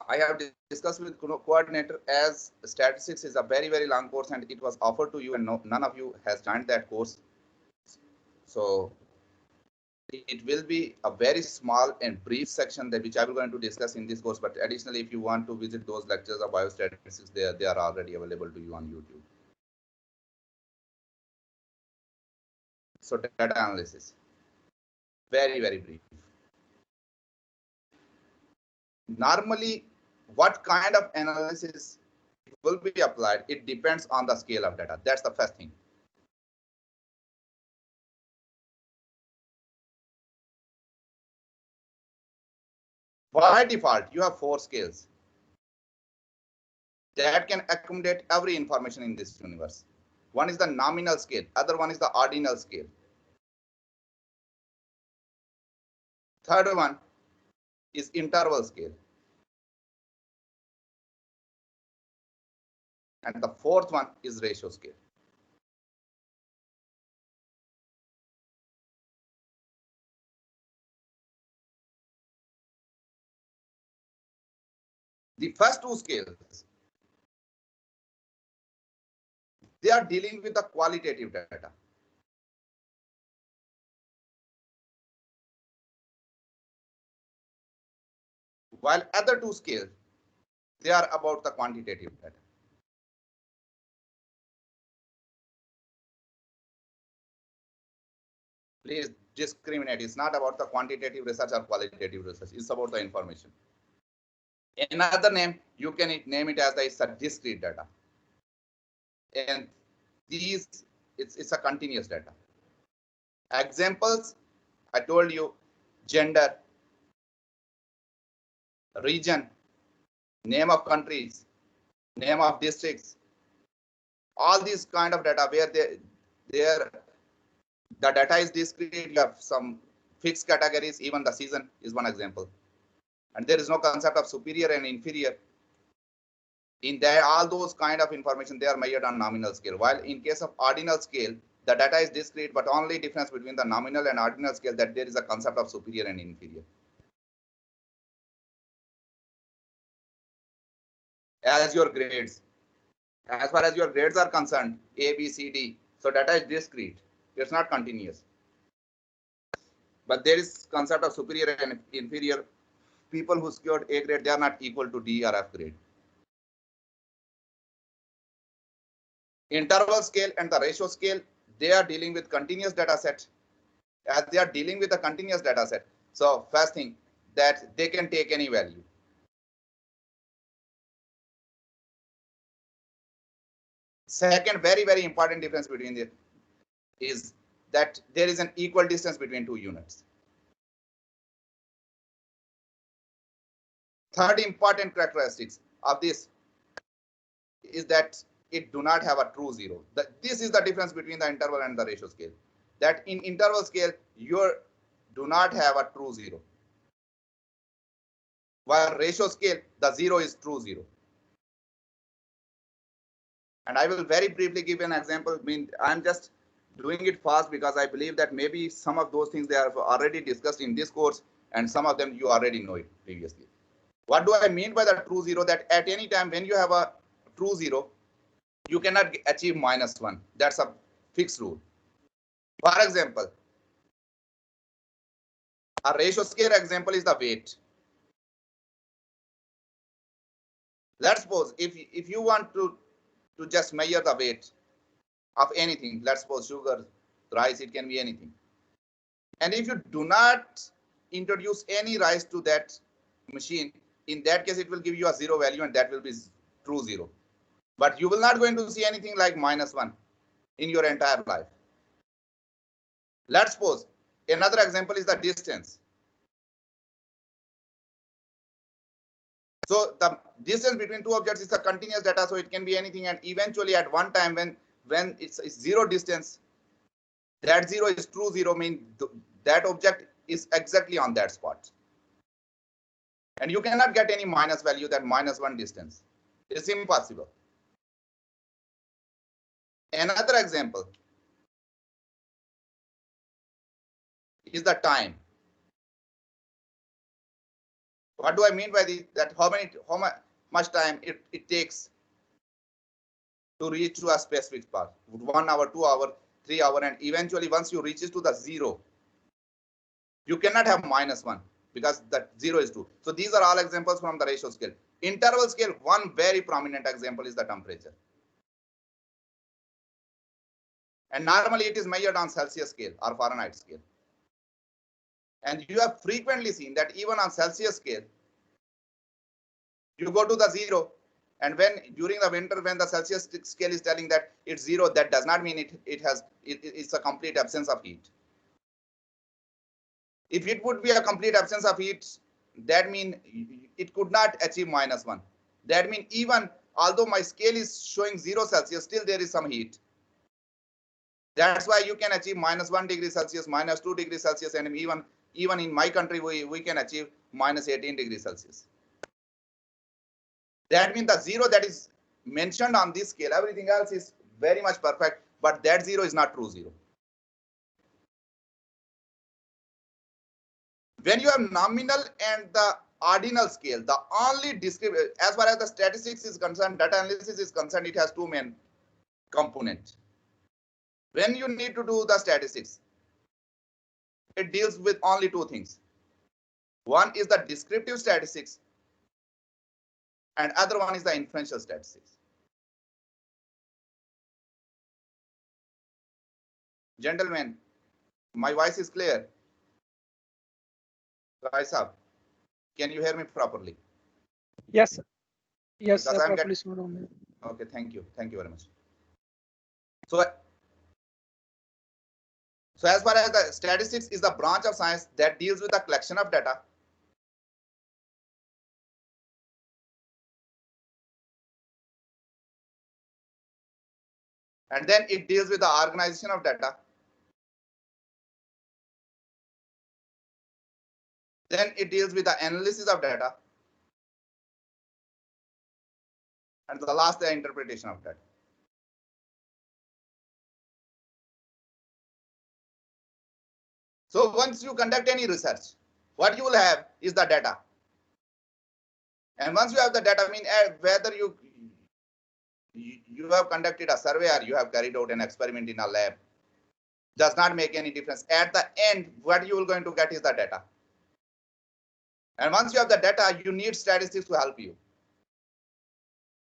I have discussed with coordinator as statistics is a very long course and it was offered to you and none of you has joined that course. So it will be a very small and brief section that which I will going to discuss in this course. But additionally, if you want to visit those lectures of biostatistics, they are already available to you on YouTube. So data analysis, very brief. Normally, what kind of analysis will be applied? It depends on the scale of data. That's the first thing. By default, you have 4 scales that can accommodate every information in this universe. One is the nominal scale, other one is the ordinal scale. Third one is interval scale. And the fourth one is ratio scale. The first 2 scales, they are dealing with the qualitative data. While other 2 scales, they are about the quantitative data. Please discriminate. It's not about the quantitative research or qualitative research. It's about the information. Another name, you can name it as the discrete data. And these, it's a continuous data. Examples, I told you, gender, region, name of countries, name of districts, all these kind of data where the data is discrete, you have some fixed categories, even the season is one example. And there is no concept of superior and inferior. In there, all those kind of information, they are measured on nominal scale. While in case of ordinal scale, the data is discrete, but only difference between the nominal and ordinal scale that there is a concept of superior and inferior. As your grades, as far as your grades are concerned, A, B, C, D, so data is discrete. It's not continuous. But there is concept of superior and inferior. People who scored A grade, they are not equal to D or F grade. Interval scale and the ratio scale, they are dealing with continuous data set. As they are dealing with a continuous data set, so first thing that they can take any value. Second, very important difference between it is that there is an equal distance between 2 units. Third important characteristics of this is that it do not have a true zero. This is the difference between the interval and the ratio scale. That in interval scale, you do not have a true zero. While ratio scale, the zero is true zero. And I will very briefly give an example. I mean, I'm just doing it fast because I believe that maybe some of those things they are already discussed in this course and some of them you already know it previously. What do I mean by the true zero? That at any time when you have a true zero, you cannot achieve -1. That's a fixed rule. For example, a ratio scale example is the weight. Let's suppose if you want to just measure the weight of anything, let's suppose sugar, rice, it can be anything. And if you do not introduce any rice to that machine, in that case, it will give you a zero value and that will be true zero. But you will not going to see anything like -1 in your entire life. Let's suppose another example is the distance. So the distance between 2 objects is a continuous data, so it can be anything. And eventually at one time when it's zero distance, that zero is true zero, means that object is exactly on that spot. And you cannot get any minus value, that -1 distance. It's impossible. Another example is the time. What do I mean by this? That how much time it takes to reach to a specific path? 1 hour, 2 hour, 3 hour, and eventually once you reaches to the zero, you cannot have -1 because that zero is 2. So these are all examples from the ratio scale. Interval scale, one very prominent example is the temperature. And normally it is measured on Celsius scale or Fahrenheit scale. And you have frequently seen that even on Celsius scale, you go to the zero. And when during the winter, when the Celsius scale is telling that it's zero, that does not mean it's a complete absence of heat. If it would be a complete absence of heat, that means it could not achieve -1. That means even although my scale is showing 0 Celsius, still there is some heat. That's why you can achieve -1 degree Celsius, -2 degrees Celsius, and even in my country, we can achieve -18 degrees Celsius. That means the zero that is mentioned on this scale, everything else is very much perfect, but that zero is not true zero. When you have nominal and the ordinal scale, the only descriptive, as far as the statistics is concerned, data analysis is concerned, it has two main components. When you need to do the statistics, it deals with only two things. One is the descriptive statistics, and other one is the inferential statistics. Gentlemen, my voice is clear. Raisa, can you hear me properly? Yes, sir. Yes, Because sir. I'm Properly so only. Okay, thank you. Thank you very much. So as far as the statistics is the branch of science that deals with the collection of data, and then it deals with the organization of data, then it deals with the analysis of data, and the last, the interpretation of data. So once you conduct any research, what you will have is the data. And once you have the data, I mean, whether you have conducted a survey or you have carried out an experiment in a lab, does not make any difference. At the end, what you will going to get is the data. And once you have the data, you need statistics to help you.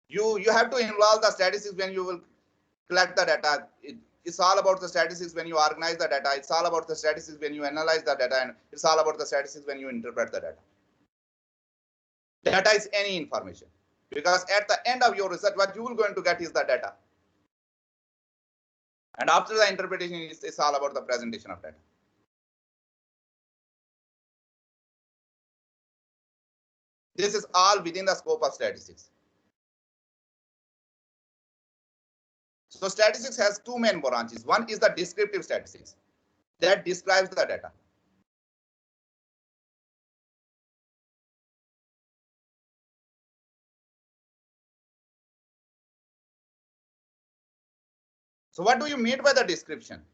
You have to involve the statistics when you will collect the data. It's all about the statistics when you organize the data. It's all about the statistics when you analyze the data, and it's all about the statistics when you interpret the data. Data is any information, because at the end of your research, what you will going to get is the data. And after the interpretation, it's all about the presentation of data. This is all within the scope of statistics. So statistics has two main branches. One is the descriptive statistics that describes the data. So what do you mean by the description?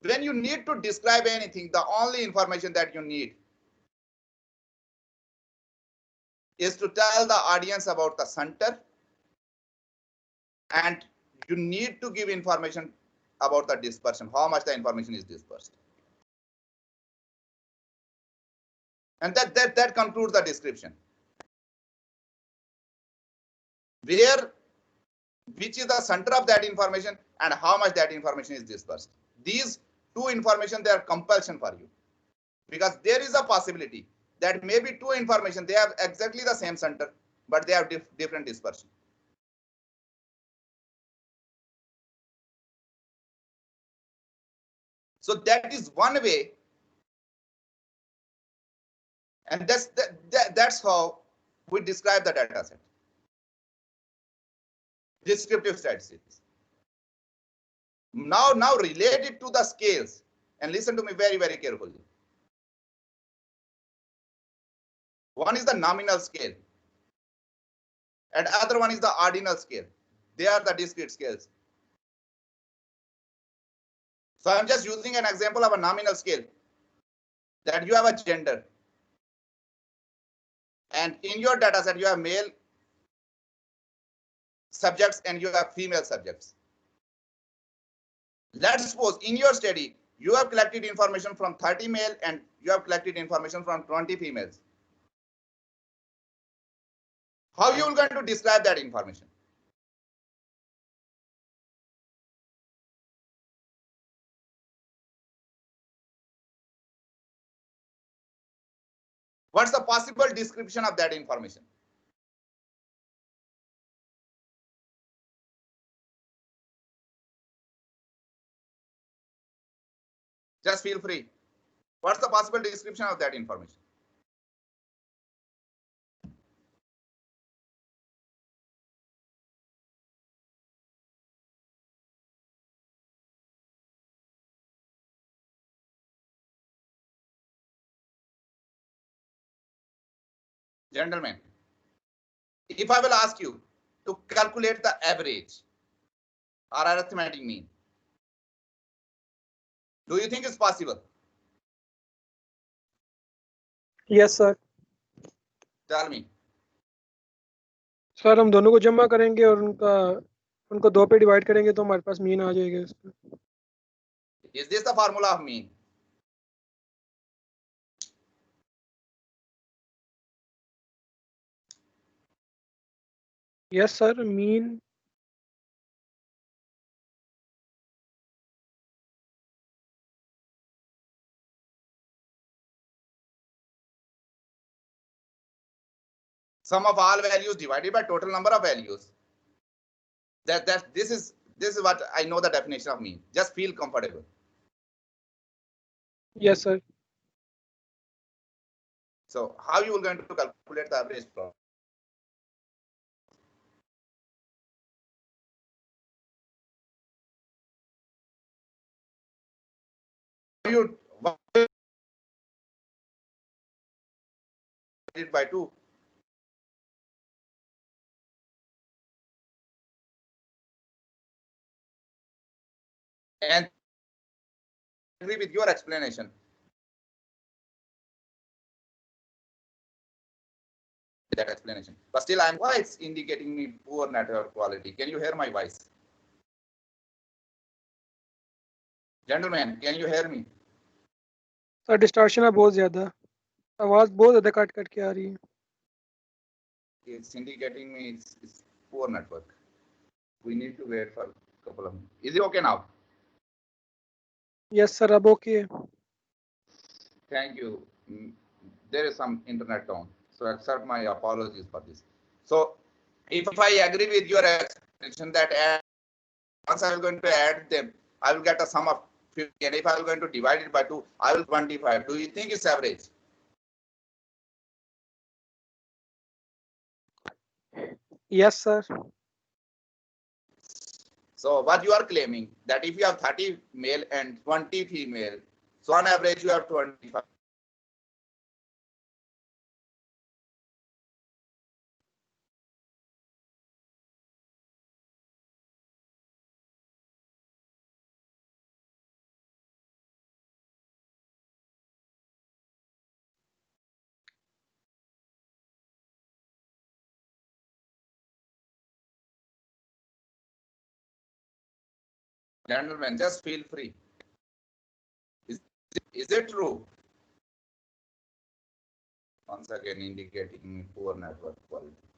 When you need to describe anything, the only information that you need is to tell the audience about the center, and you need to give information about the dispersion, how much the information is dispersed. And that concludes the description. Which is the center of that information and how much that information is dispersed. These two information, they are compulsion for you, because there is a possibility that maybe two information, they have exactly the same center, but they have different dispersion. So that is one way, and that's how we describe the data set. Descriptive statistics. Now related to the scales, and listen to me very, very carefully. One is the nominal scale, and other one is the ordinal scale. They are the discrete scales. So I'm just using an example of a nominal scale, that you have a gender, and in your data set you have male subjects and you have female subjects. Let's suppose in your study you have collected information from 30 male and you have collected information from 20 females. How you are going to describe that information? What's the possible description of that information? Just feel free. What's the possible description of that information? Gentlemen, if I will ask you to calculate the average or arithmetic mean, do you think it's possible? Yes, sir. Tell me. Sir हम दोनों को जमा करेंगे और उनको 2 पे divide करेंगे तो हमारे पास मीन आ जाएगा इसका. Is this the formula of mean? Yes, sir. Mean. Sum of all values divided by total number of values. This is what I know the definition of mean. Just feel comfortable. Yes, sir. So how you are going to calculate the average from? You divided by 2. And agree with your explanation. That explanation, but still why it's indicating me poor network quality. Can you hear my voice? Gentlemen, can you hear me? Sir distortion है बहुत ज़्यादा, आवाज़ बहुत ज़्यादा cut cut के आ रही है. It's indicating me it's poor network. We need to wait for a couple of minutes. Is it okay now? Yes, sir. अब ओके है. Thank you. There is some internet down, so accept my apologies for this. So if I agree with your explanation that once I am going to add them, I will get a sum of 50, and if I am going to divide it by 2, I will 25. Do you think it's average? Yes, sir. So what you are claiming, that if you have 30 male and 20 female, so on average you have 25. Gentlemen, just feel free. Is it true? Once again indicating poor network quality.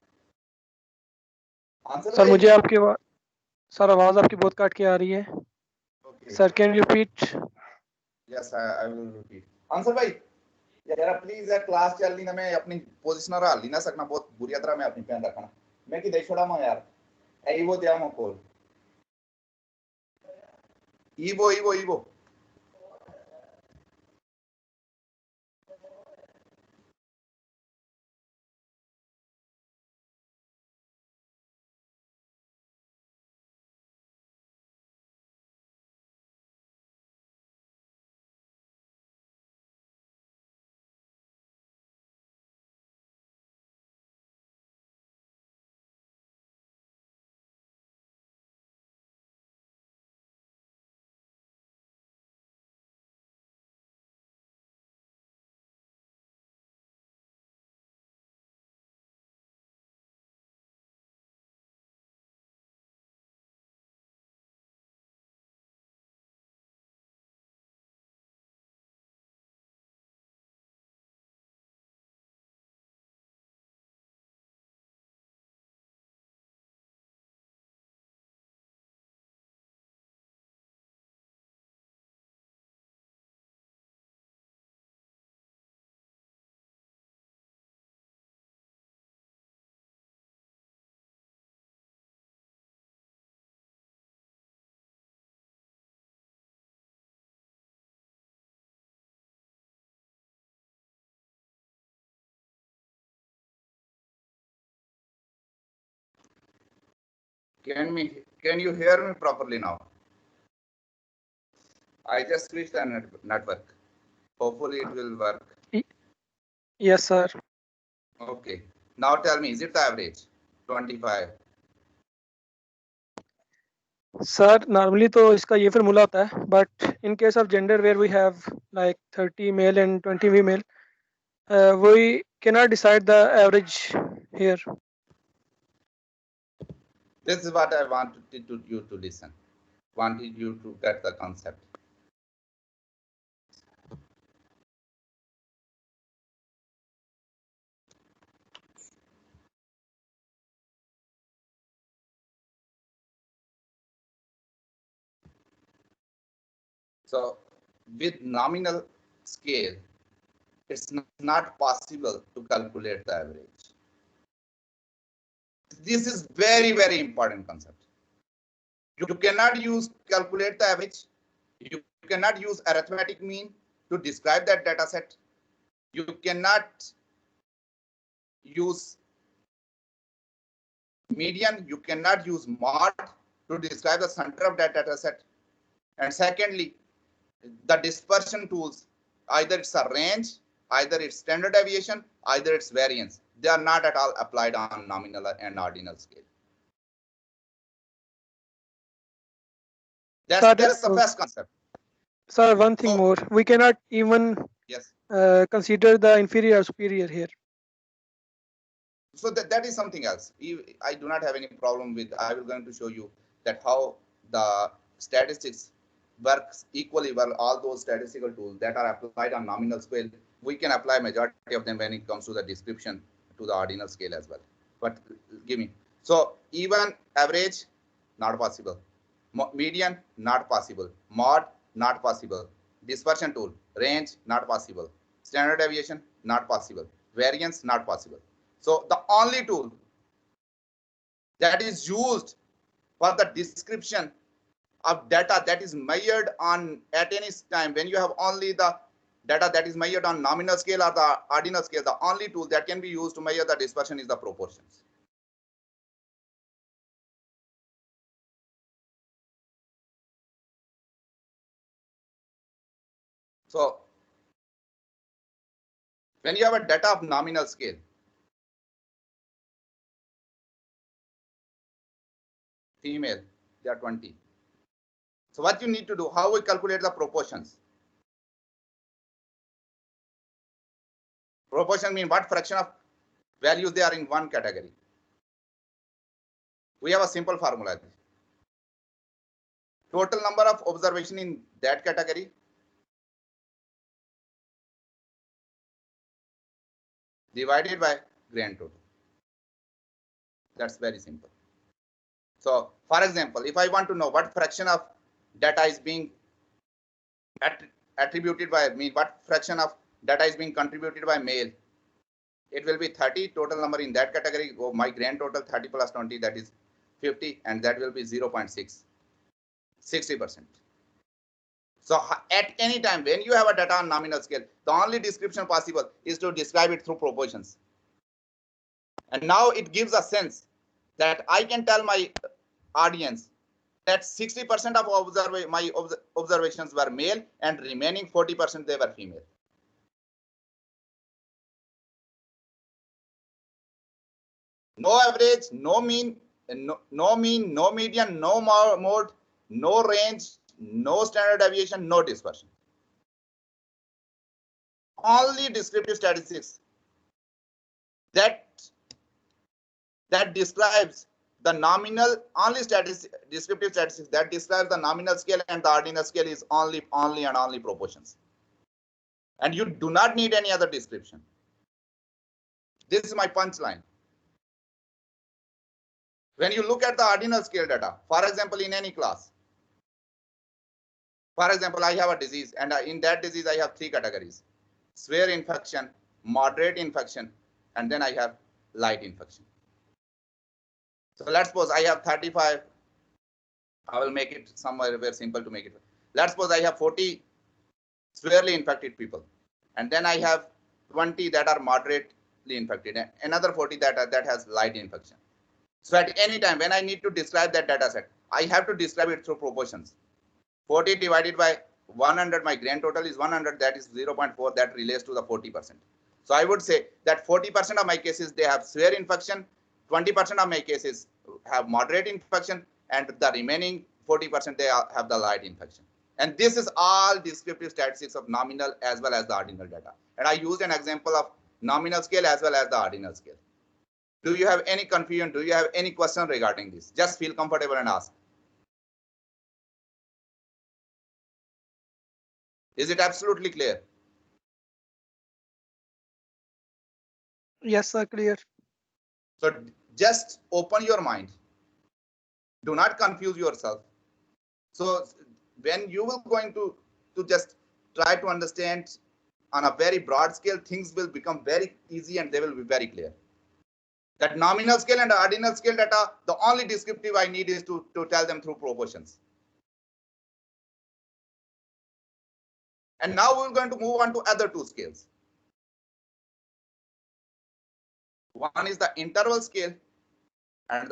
Answer sir मुझे भाई? आपकी sir आवाज़ आपकी बहुत cut के आ रही है. Okay. Sir can you repeat? Yes, I will repeat. Answer भाई, यार प्लीज यार क्लास चल रही ना, मैं अपनी पोजीशन हाल नहीं ना सकना, बहुत बुरी तरह मैं अपनी पहन रखना, मैं कि देख छोड़ा मैं यार ए वो दिया मैं call evo Can you hear me properly now? I just switched the network. Hopefully it will work. Yes, sir. Okay. Now tell me, is it the average? 25. Sir, normally तो इसका ये formula होता है, but in case of gender where we have like 30 male and 20 female, we cannot decide the average here. This is what I wanted you to listen. Wanted you to get the concept. So with nominal scale, it's not possible to calculate the average. This is very, very important concept. You cannot calculate the average. You cannot use arithmetic mean to describe that data set. You cannot use median. You cannot use mod to describe the center of that data set. And secondly, the dispersion tools, either it's a range, either it's standard deviation, either it's variance. They are not at all applied on nominal and ordinal scale. That's the first concept. Sir, one thing more. We cannot even consider the inferior or superior here. So that is something else. I do not have any problem with. I will going to show you that how the statistics works equally well. All those statistical tools that are applied on nominal scale, we can apply majority of them when it comes to the description to the ordinal scale as well. But give me. So even average, not possible. Median, not possible. Mod, not possible. Dispersion tool, range, not possible. Standard deviation, not possible. Variance, not possible. So the only tool that is used for the description of data that is measured on at any time, when you have only the data that is measured on nominal scale or the ordinal scale, the only tool that can be used to measure the dispersion is the proportions. So when you have a data of nominal scale, female, they are 20. So what you need to do, how we calculate the proportions? Proportion means what fraction of values they are in one category. We have a simple formula. Total number of observation in that category divided by grand total. That's very simple. So for example, if I want to know what fraction of data is being attributed by me, what fraction of data is being contributed by male, it will be 30 total number in that category. Oh, my grand total 30 plus 20, that is 50, and that will be 0.6, 60%. So at any time when you have a data on nominal scale, the only description possible is to describe it through proportions. And now it gives a sense that I can tell my audience that 60% of my observations were male and remaining 40% they were female. No average, no mean, no median, no mode, no range, no standard deviation, no dispersion. Only descriptive statistics that describes the nominal, only descriptive statistics that describes the nominal scale and the ordinal scale is only and only proportions. And you do not need any other description. This is my punchline. When you look at the ordinal scale data, for example, in any class, for example, I have a disease, and in that disease, I have 3 categories: severe infection, moderate infection, and then I have light infection. So let's suppose I have 35. I will make it somewhere very simple to make it. Let's suppose I have 40 severely infected people, and then I have 20 that are moderately infected, and another 40 that has light infection. So at any time when I need to describe that data set, I have to describe it through proportions. 40 divided by 100, my grand total is 100, that is 0.4, that relates to the 40%. So I would say that 40% of my cases, they have severe infection, 20% of my cases have moderate infection, and the remaining 40%, they have the light infection. And this is all descriptive statistics of nominal as well as the ordinal data. And I used an example of nominal scale as well as the ordinal scale. Do you have any confusion? Do you have any question regarding this? Just feel comfortable and ask. Is it absolutely clear? Yes, sir, clear. So just open your mind. Do not confuse yourself. So when you will going to just try to understand on a very broad scale, things will become very easy and they will be very clear. That nominal scale and ordinal scale data, the only descriptive I need is to tell them through proportions. And now we're going to move on to other two scales. One is the interval scale and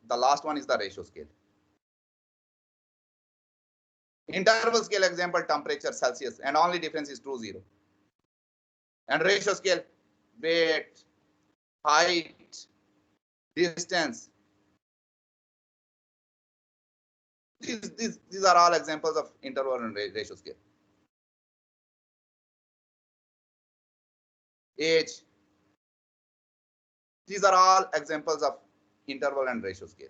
the last one is the ratio scale. Interval scale example, temperature Celsius, and only difference is true, 0. And ratio scale, weight, height, distance. These are all examples of interval and ratio scale. Age. These are all examples of interval and ratio scale.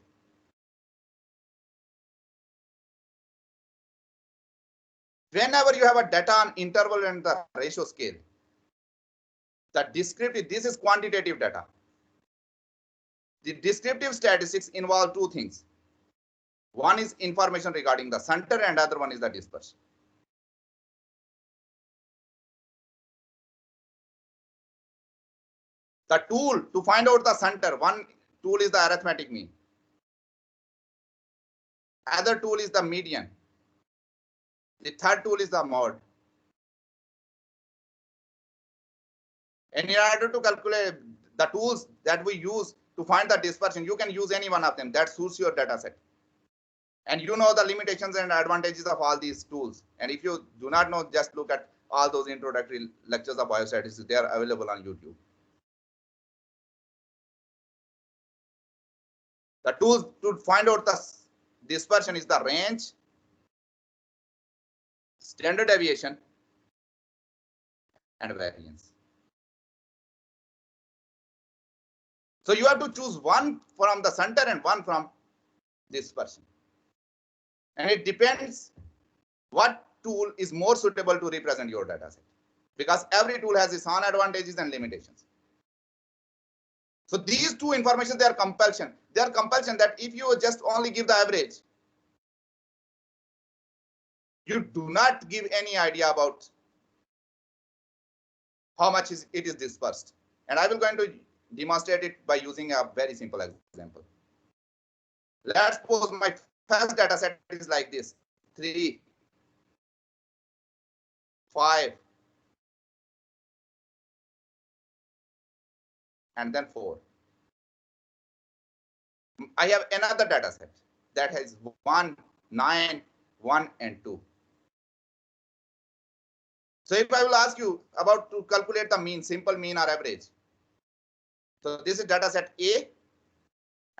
Whenever you have a data on interval and the ratio scale, the descriptive, this is quantitative data. The descriptive statistics involve two things. One is information regarding the center and other one is the dispersion. The tool to find out the center, one tool is the arithmetic mean. Other tool is the median. The third tool is the mode. And in order to calculate the tools that we use to find the dispersion, you can use any one of them that suits your data set. And you know the limitations and advantages of all these tools. And if you do not know, just look at all those introductory lectures of biostatistics. They are available on YouTube. The tools to find out the dispersion is the range, standard deviation, and variance. So you have to choose one from the center and one from dispersion. And it depends what tool is more suitable to represent your data set, because every tool has its own advantages and limitations. So these two information, they are compulsion. They are compulsion that if you just only give the average, you do not give any idea about how much it is dispersed. And I will going to demonstrate it by using a very simple example. Let's suppose my first data set is like this: 3, 5, and then 4. I have another data set that has 1, 9, 1, and 2. So if I will ask you about to calculate the mean, simple mean or average. So this is data set A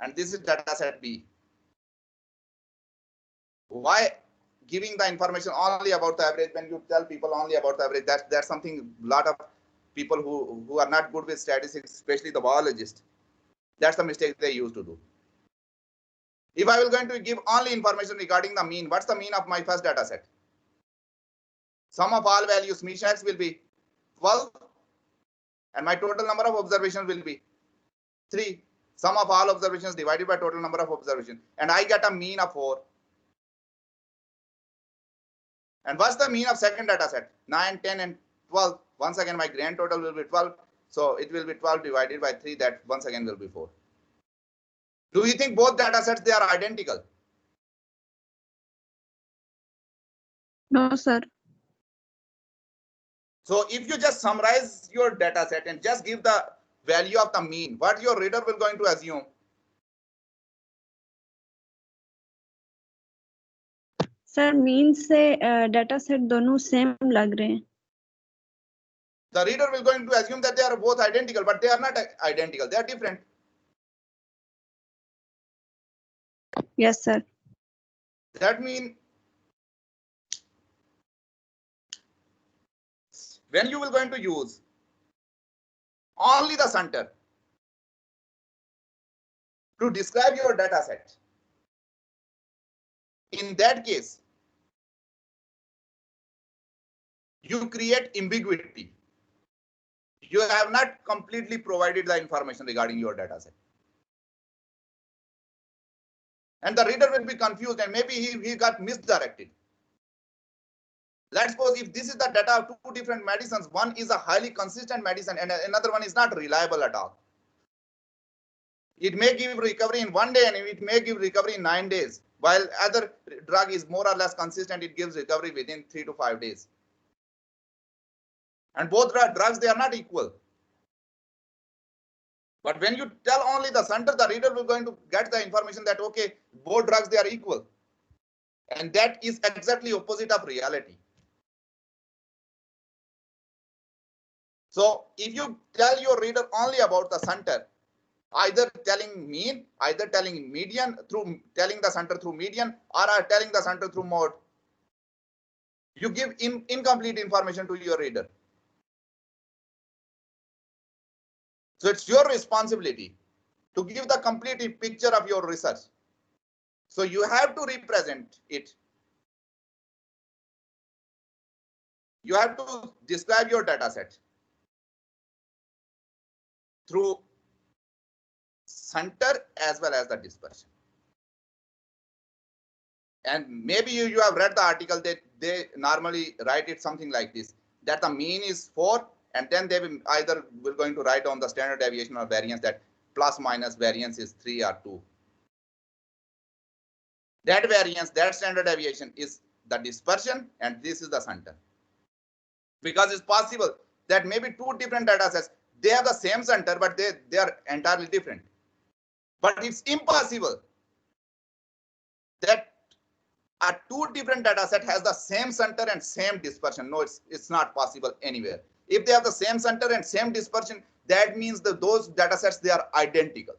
and this is data set B. Why giving the information only about the average when you tell people only about the average? That's something a lot of people who are not good with statistics, especially the biologists, that's the mistake they used to do. If I will going to give only information regarding the mean, what's the mean of my first data set? Sum of all values, Mishax, will be 12, and my total number of observations will be 3. Sum of all observations divided by total number of observations, and I get a mean of 4. And what's the mean of second data set? 9, 10, and 12. Once again, my grand total will be 12. So it will be 12 divided by 3. That once again will be 4. Do you think both data sets, they are identical? No, sir. So if you just summarize your data set and just give the value of the mean, what your reader will going to assume? Sir mean से data set दोनों same लग रहे हैं. The reader will going to assume that they are both identical, but they are not identical. They are different. Yes, sir. That means when you will going to use only the center to describe your data set, in that case, you create ambiguity. You have not completely provided the information regarding your data set. And the reader will be confused and maybe he got misdirected. Let's suppose if this is the data of two different medicines, one is a highly consistent medicine and another one is not reliable at all. It may give recovery in 1 day and it may give recovery in 9 days. While other drug is more or less consistent, it gives recovery within 3 to 5 days. And both drugs, they are not equal. But when you tell only the center, the reader will going to get the information that, okay, both drugs, they are equal. And that is exactly opposite of reality. So if you tell your reader only about the center, either telling mean, either telling median through telling the center through median, or telling the center through mode, you give incomplete information to your reader. So it's your responsibility to give the complete picture of your research. So you have to represent it. You have to describe your data set through center as well as the dispersion. And maybe you have read the article that they normally write it something like this, that the mean is 4, and then they will either will going to write on the standard deviation or variance that plus minus variance is 3 or 2. That variance, that standard deviation is the dispersion and this is the center. Because it's possible that maybe two different data sets, they have the same center, but they are entirely different. But it's impossible that a two different data set has the same center and same dispersion. No, it's not possible anywhere. If they have the same center and same dispersion, that means that those data sets, they are identical.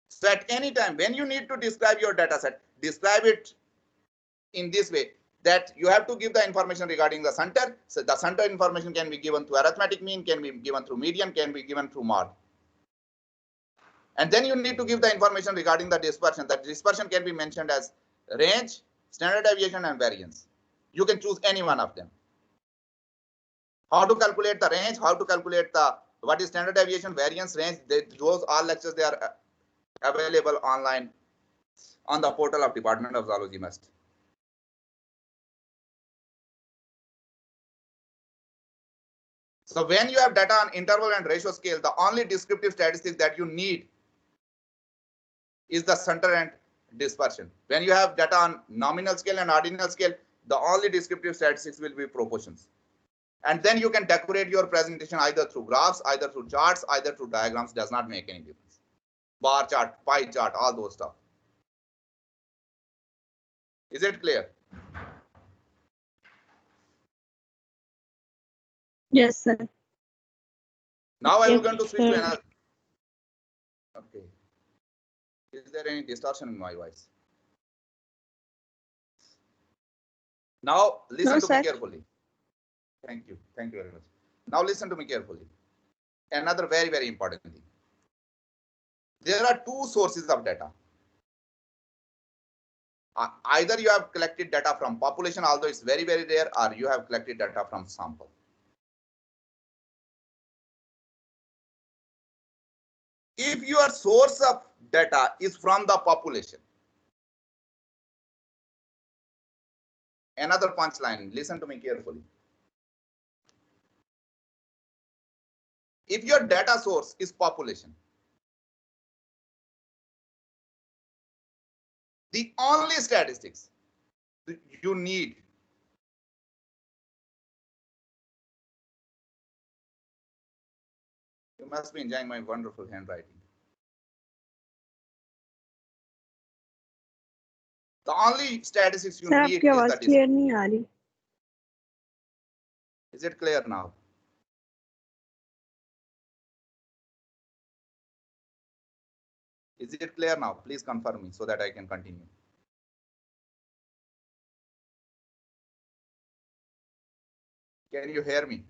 So at any time, when you need to describe your data set, describe it in this way, that you have to give the information regarding the center. So the center information can be given through arithmetic mean, can be given through median, can be given through mod. And then you need to give the information regarding the dispersion. That dispersion can be mentioned as range, standard deviation, and variance. You can choose any one of them. How to calculate the range, how to calculate the what is standard deviation, variance, range, those all lectures, they are available online on the portal of Department of Zoology Must. So when you have data on interval and ratio scale, the only descriptive statistics that you need is the center and dispersion. When you have data on nominal scale and ordinal scale, the only descriptive statistics will be proportions. And then you can decorate your presentation either through graphs, either through charts, either through diagrams, does not make any difference. Bar chart, pie chart, all those stuff. Is it clear? Yes, sir. Now I am Yes, going to switch to sir. another. Okay. Is there any distortion in my voice? Now listen No, to sir. me carefully. Thank you. Thank you very much. Now listen to me carefully. Another very, very important thing. There are two sources of data. Either you have collected data from population, although it's very, very rare, or you have collected data from sample. If your source of data is from the population, another punchline, listen to me carefully. If your data source is population, the only statistics you need you must be enjoying my wonderful handwriting. The only statistics you sir need आपकी is आवाज the clear नहीं आ रही. Is it clear now? Is it clear now? Please confirm me so that I can continue. Can you hear me?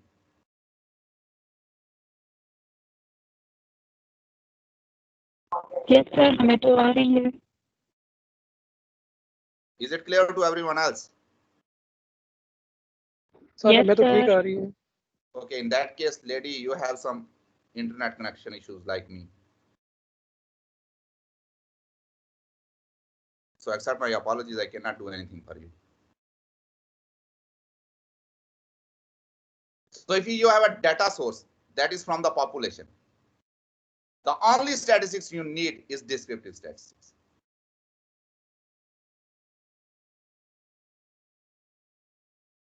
Yes sir, हमें तो आ रही है. Is it clear to everyone else? Sir Yes, हमें तो ठीक sir. आ रही है. Okay, in that case, lady, you have some internet connection issues like me. So accept my apologies, I cannot do anything for you. So if you have a data source that is from the population, the only statistics you need is descriptive statistics.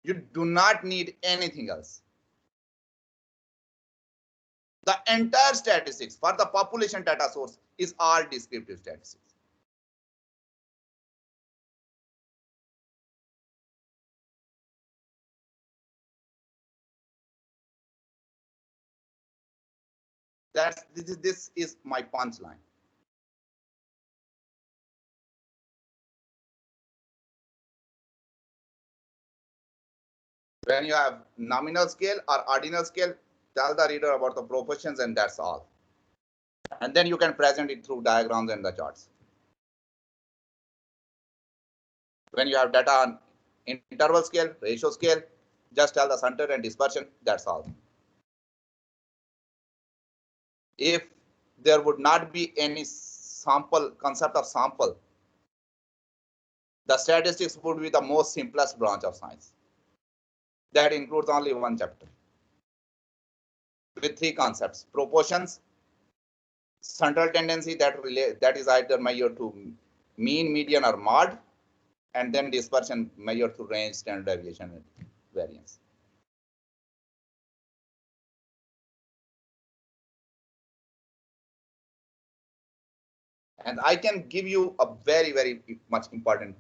You do not need anything else. The entire statistics for the population data source is all descriptive statistics. This is my punchline. When you have nominal scale or ordinal scale, tell the reader about the proportions and that's all. And then you can present it through diagrams and the charts. When you have data on interval scale, ratio scale, just tell the center and dispersion, that's all. If there would not be any sample, concept of sample, the statistics would be the most simplest branch of science. That includes only one chapter with three concepts: proportions, central tendency that is either measured to mean, median, or mode, and then dispersion measured to range, standard deviation, and variance. And I can give you a very, very much important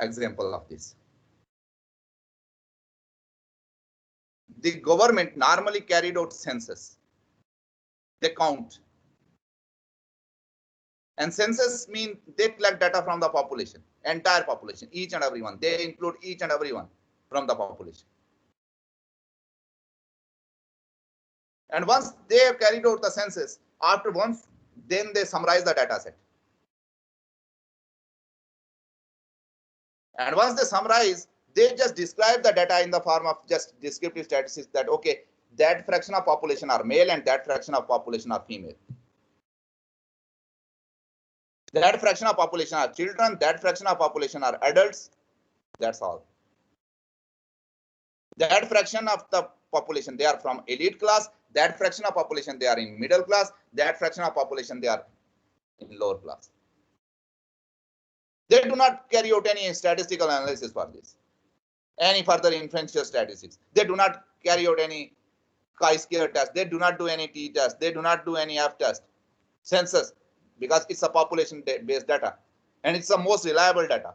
example of this. The government normally carried out census. They count. And census means they collect data from the population, entire population, each and every one. They include each and every one from the population. And once they have carried out the census, then they summarize the data set. And once they summarize, they just describe the data in the form of just descriptive statistics that, okay, that fraction of population are male and that fraction of population are female. That fraction of population are children, that fraction of population are adults. That's all. That fraction of the population, they are from elite class. That fraction of population, they are in middle class. That fraction of population, they are in lower class. They do not carry out any statistical analysis for this, any further inferential statistics. They do not carry out any chi-square test. They do not do any t-test. They do not do any f-test. Census, because it's a population-based data, and it's the most reliable data.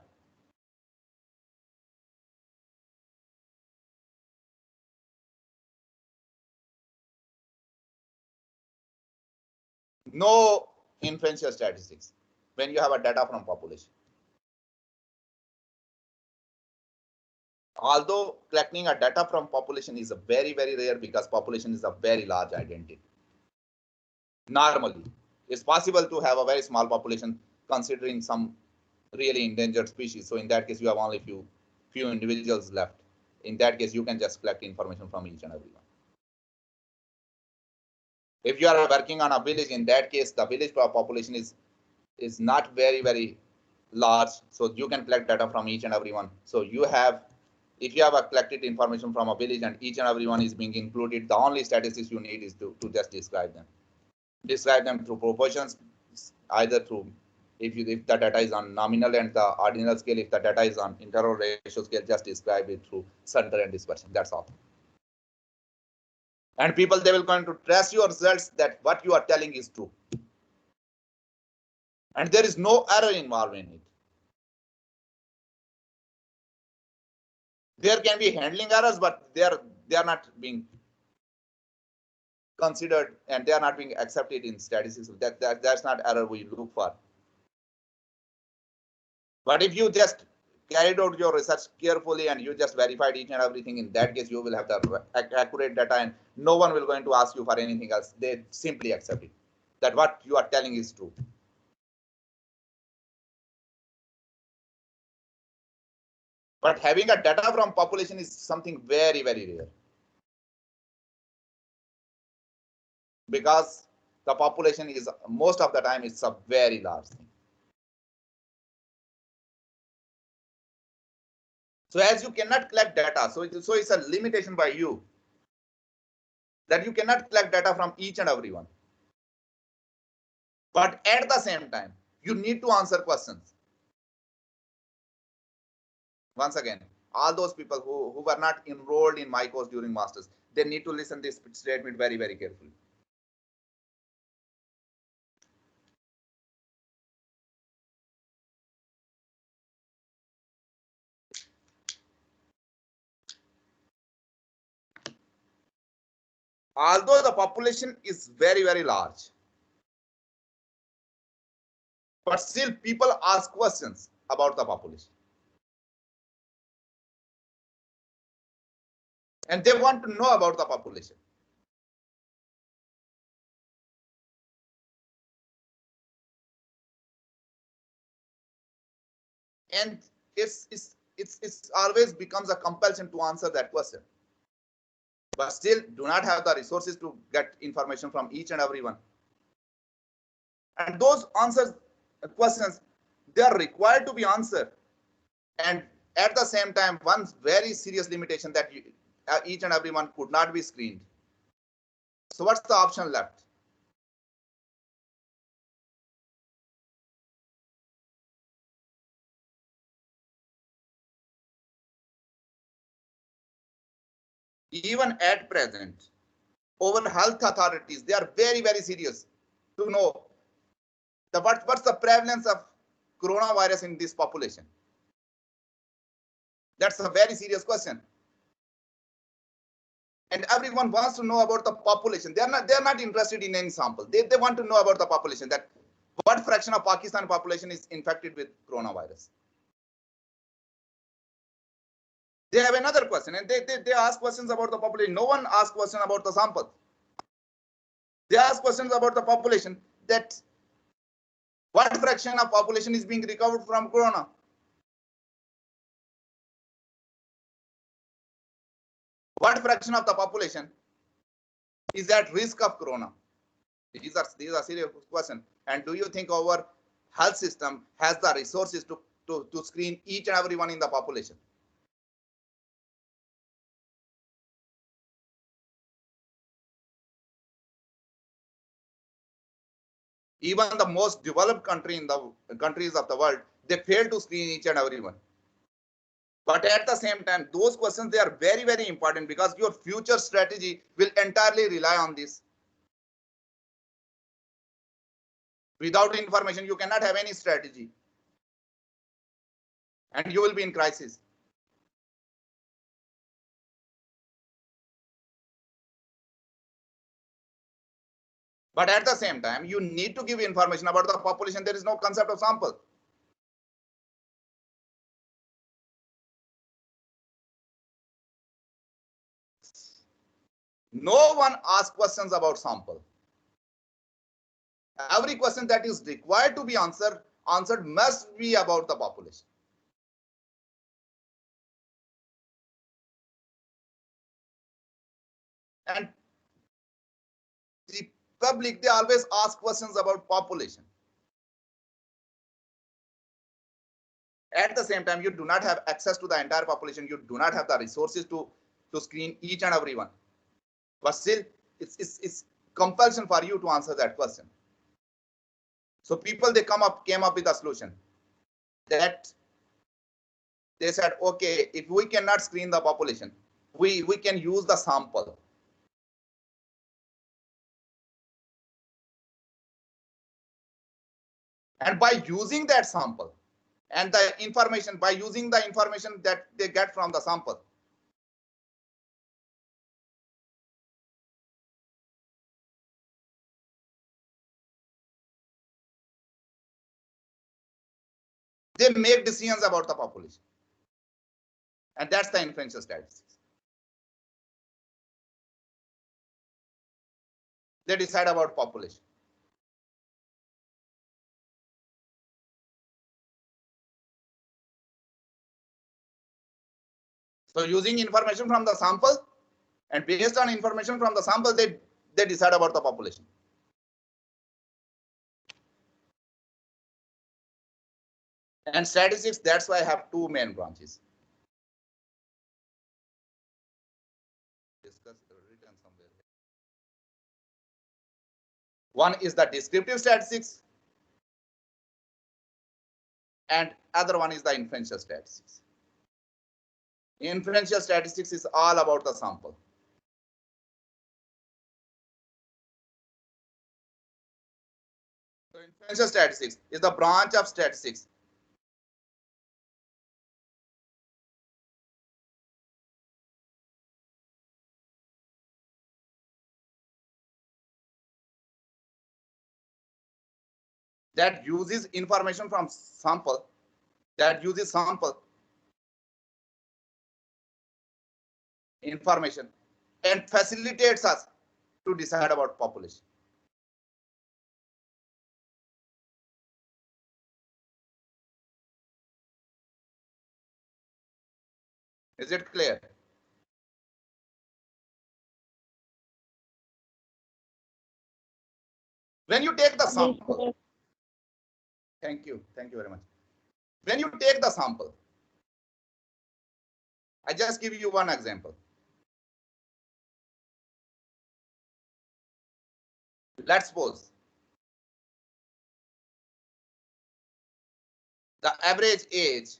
No inferential statistics when you have a data from population. Although collecting a data from population is a very, very rare because population is a very large identity. Normally, it's possible to have a very small population considering some really endangered species. So in that case, you have only few individuals left. In that case, you can just collect information from each and every one. If you are working on a village, in that case, the village population is not very, very large. So you can collect data from each and every one. So you have, if you have a collected information from a village and each and every one is being included, the only statistics you need is to just describe them. Describe them through proportions, either through, if the data is on nominal and the ordinal scale, if the data is on interval ratio scale, just describe it through center and dispersion. That's all. And people, they will going to trust your results that what you are telling is true. And there is no error involved in it. There can be handling errors, but they are not being considered and they are not being accepted in statistics. That's not error we look for. But if you just carried out your research carefully and you just verified each and everything, in that case you will have the accurate data and no one will going to ask you for anything else. They simply accept it, that what you are telling is true. But having a data from population is something very, very rare. Because the population is most of the time it's a very large thing. So as you cannot collect data, so it's a limitation by you that you cannot collect data from each and everyone. But at the same time, you need to answer questions. Once again, all those people who were not enrolled in my course during masters, they need to listen this statement very, very carefully. Although the population is very, very large, but still people ask questions about the population. And they want to know about the population. And it's always becomes a compulsion to answer that question. But still do not have the resources to get information from each and everyone. And those answers, questions, they are required to be answered. And at the same time, one very serious limitation that each and everyone could not be screened. So what's the option left? Even at present, over health authorities, they are very, very serious to know what's the prevalence of coronavirus in this population. That's a very serious question. And everyone wants to know about the population. They're not interested in any sample. They want to know about the population, that what fraction of Pakistan population is infected with coronavirus. They have another question, and they ask questions about the population. No one asks questions about the sample. They ask questions about the population, that what fraction of population is being recovered from corona. What fraction of the population is at risk of corona? These are serious questions. And do you think our health system has the resources to screen each and everyone in the population? Even the most developed countries of the world, they fail to screen each and everyone. But at the same time, those questions, they are very, very important, because your future strategy will entirely rely on this. Without information, you cannot have any strategy. And you will be in crisis. But at the same time, you need to give information about the population. There is no concept of sample. No one asks questions about sample. Every question that is required to be answered must be about the population. And the public, they always ask questions about population. At the same time, you do not have access to the entire population. You do not have the resources to screen each and everyone. But still, it's compulsion for you to answer that question. So people, they came up with a solution, that they said, okay, if we cannot screen the population, we can use the sample. And by using that sample and the information, by using the information that they get from the sample, They make decisions about the population. And that's the inferential statistics. They decide about population. So using information from the sample and based on information from the sample, they decide about the population. And statistics, that's why I have two main branches. Discuss written somewhere. One is the descriptive statistics and other one is the inferential statistics. Inferential statistics is all about the sample. So inferential statistics is the branch of statistics that uses information from sample, information and facilitates us to decide about population. Is it clear? When you take the sample, thank you very much. When you take the sample, I just give you one example. Let's suppose the average age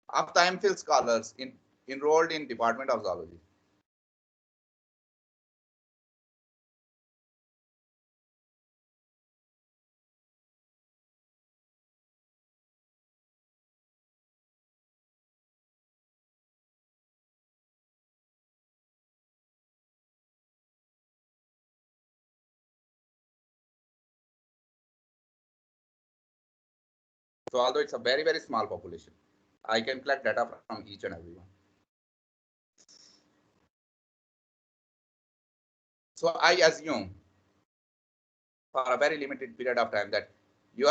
of the MPhil scholars enrolled in Department of Zoology. So although it's a very, very small population, I can collect data from each and every one. So I assume for a very limited period of time that we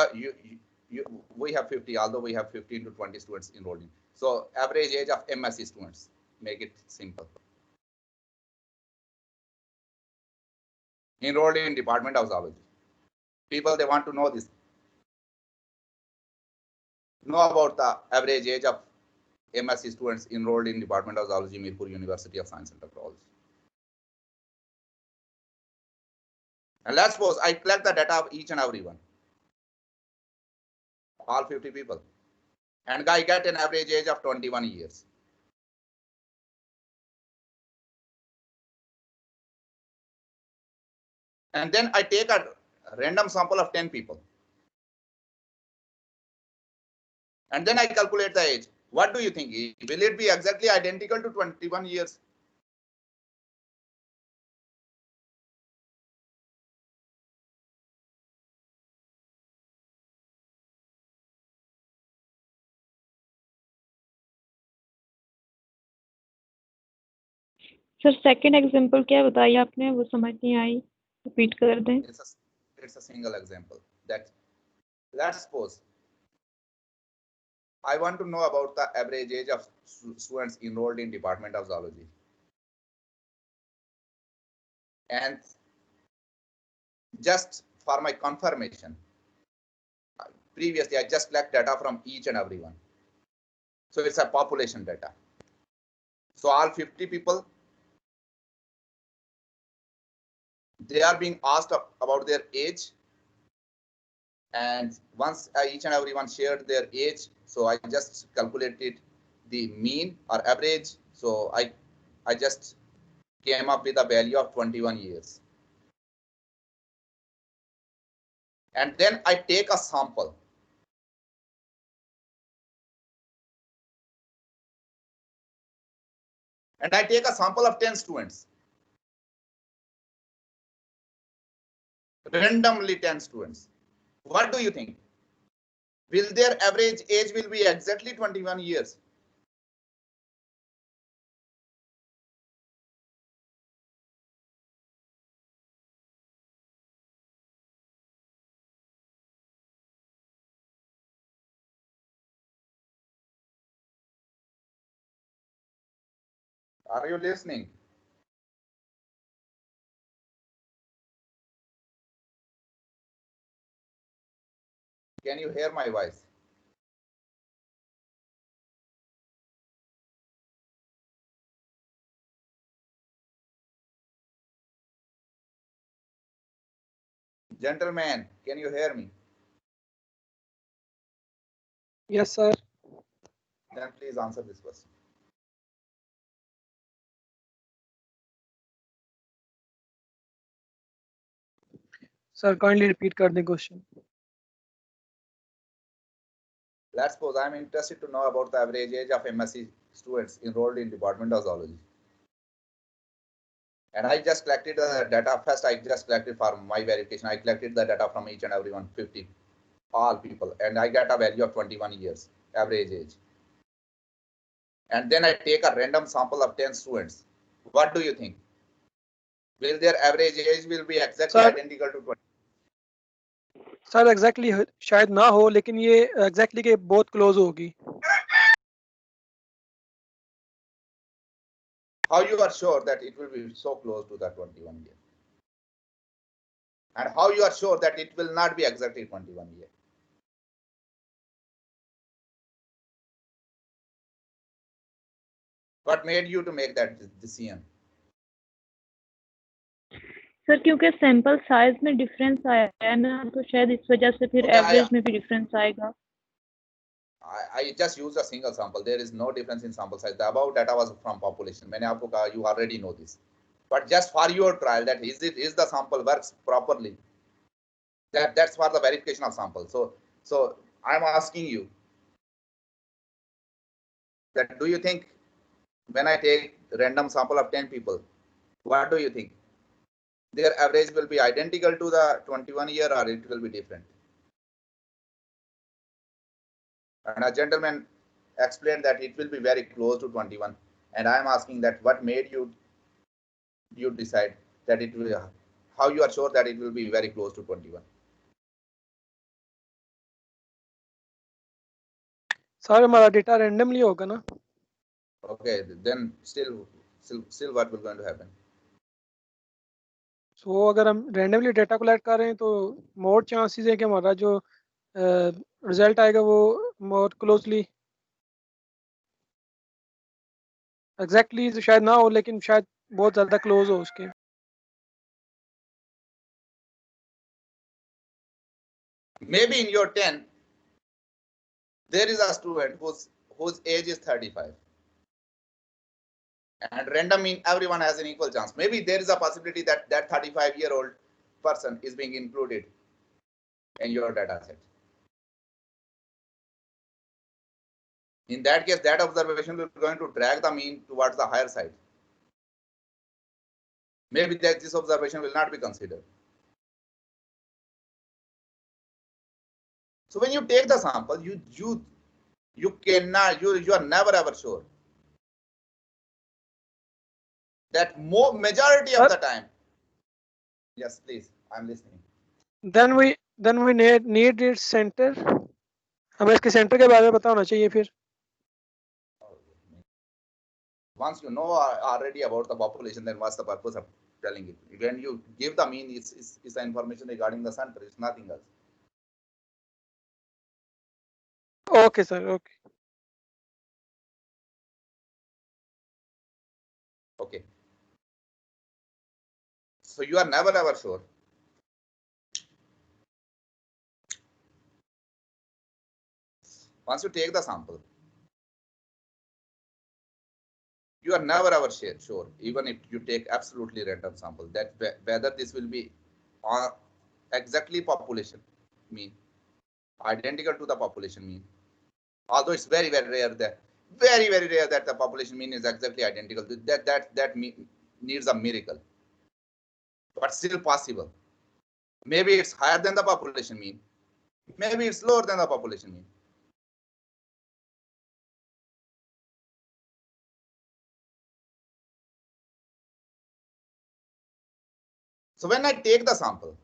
have 50, although we have 15 to 20 students enrolled in. So average age of MSc students, make it simple. Enrolled in Department of Zoology. People, they want to know this. Know about the average age of MSc students enrolled in Department of Zoology, Mirpur University of Science and Technology. And let's suppose I collect the data of each and every one. All 50 people. And I get an average age of 21 years. And then I take a random sample of 10 people. And then I calculate the age. What do you think? Will it be exactly identical to 21 years? Sir second example क्या बताया आपने, वो समझ नहीं आई, repeat कर दें. It's a single example. That let's suppose I want to know about the average age of students enrolled in Department of Zoology. And just for my confirmation, previously I just collect data from each and every one. So it's a population data. So all 50 people, they are being asked about their age. And once each and everyone shared their age, so I just calculated the mean or average. So I just came up with a value of 21 years. And then I take a sample. And I take a sample of 10 students. Randomly 10 students. What do you think? will their average age will be exactly 21 years? Are you listening? Can you hear my voice? Gentlemen, can you hear me? Yes, sir. Then please answer this question. Sir, kindly repeat kar the question. Let's suppose I'm interested to know about the average age of MSc students enrolled in Department of Zoology. And I just collected the data. First, I just collected for my verification. I collected the data from each and every one, 50, all people. And I get a value of 21 years, average age. And then I take a random sample of 10 students. What do you think? Will their average age will be exactly Sir, identical to 20? Sir exactly शायद ना हो लेकिन ये exactly के बहुत close होगी. How you are sure that it will be so close to that 21 year? And how you are sure that it will not be exactly 21 year? What made you to make that decision? Sir क्योंकि sample size में difference आया है ना तो शायद इस वजह से फिर एवरेज में भी डिफरेंस आएगा. I just used a single sample. There is no difference in sample size. The above data was from population. मैंने आपको कहा, you already know this. But just for your trial, that is the sample works properly. That's for the verification of sample. So I'm asking you that do you think when I take random sample of 10 people, what do you think? Their average will be identical to the 21 year or it will be different? And a gentleman explained that it will be very close to 21. And I am asking that what made you decide that it will, how you are sure that it will be very close to 21? Sir हमारा data randomly होगा ना. Okay, then still what will going to happen? सो अगर हम randomly data collect कर रहे हैं तो more chances है कि हमारा जो रिजल्ट आएगा वो मोर क्लोजली एग्जैक्टली तो शायद ना हो लेकिन शायद बहुत ज़्यादा क्लोज हो उसके. Maybe in your 10, there is a student whose age is 35. And random mean everyone has an equal chance. Maybe there is a possibility that that 35-year-old person is being included in your data set. In that case, that observation will be going to drag the mean towards the higher side. Maybe that this observation will not be considered. So when you take the sample, you cannot, you are never ever sure that majority of the time. Yes, please, I'm listening. Then we need its center. हमें इसके centre के बारे में पता होना चाहिए फिर. Once you know already about the population, then what's the purpose of telling it? When you give the mean, it's the information regarding the center. It's nothing else. Okay, sir. Okay. Okay. So you are never ever sure. Once you take the sample, you are never ever sure, even if you take absolutely random sample, that whether this will be exactly population mean, identical to the population mean. Although it's very rare that the population mean is exactly identical. That needs a miracle, but still possible. Maybe it's higher than the population mean, Maybe it's lower than the population mean. So when I take the sample,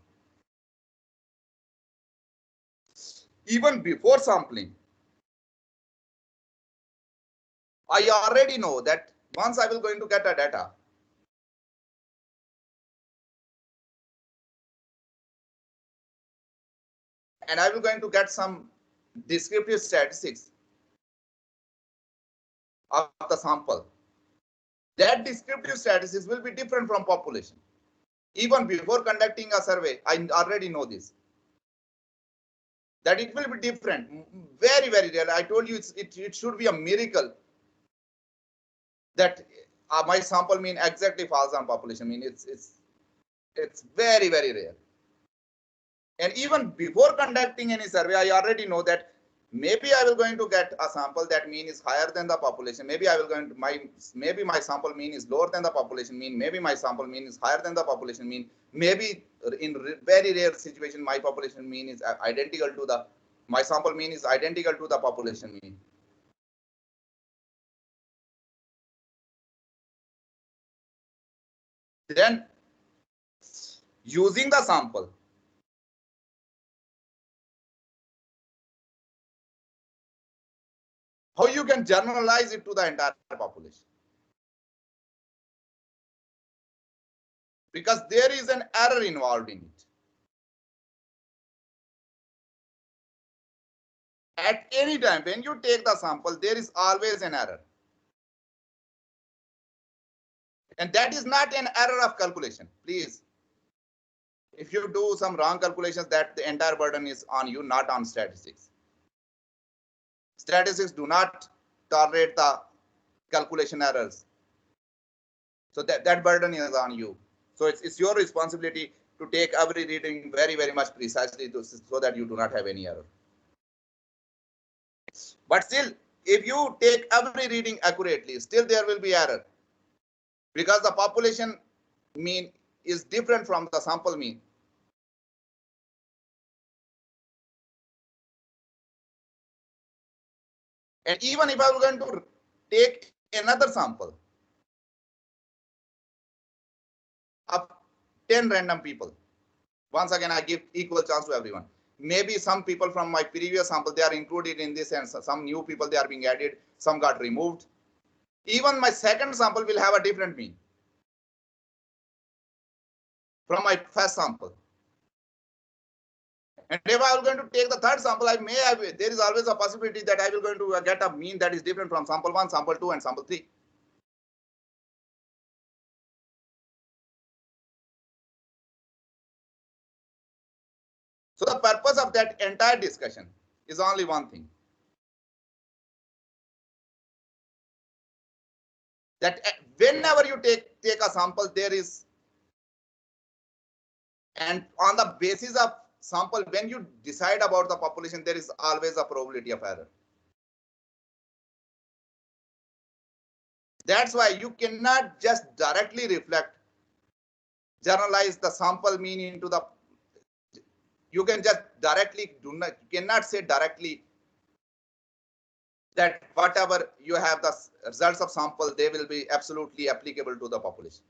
even before sampling, I already know that once I will going to get a data, and I will going to get some descriptive statistics of the sample. That descriptive statistics will be different from population. Even before conducting a survey, I already know this. That it will be different, very, very rare. I told you it should be a miracle that my sample mean exactly falls on population mean. It's very, very rare. And even before conducting any survey, I already know that maybe I will going to get a sample that mean is higher than the population. Maybe I will going to maybe my sample mean is lower than the population mean. Maybe my sample mean is higher than the population mean. Maybe in very rare situation, my population mean is identical to the my sample mean is identical to the population mean. Then using the sample, how you can generalize it to the entire population? Because there is an error involved in it. At any time, when you take the sample, there is always an error. And that is not an error of calculation. Please, if you do some wrong calculations, that the entire burden is on you, not on statistics. Statistics do not tolerate the calculation errors. So that burden is on you. So it's your responsibility to take every reading very, very much precisely so that you do not have any error. But still, if you take every reading accurately, still there will be error. Because the population mean is different from the sample mean. And even if I was going to take another sample of 10 random people, once again, I give equal chance to everyone. Maybe some people from my previous sample, they are included in this, and some new people, they are being added, some got removed. Even my second sample will have a different mean from my first sample. And if I am going to take the third sample, there is always a possibility that I will going to get a mean that is different from sample 1, sample 2, and sample 3. So the purpose of that entire discussion is only one thing. That whenever you take a sample, there is, and on the basis of sample, when you decide about the population, there is always a probability of error. That's why you cannot just directly generalize the sample mean into the, you can just directly cannot say directly that whatever you have the results of sample, they will be absolutely applicable to the population.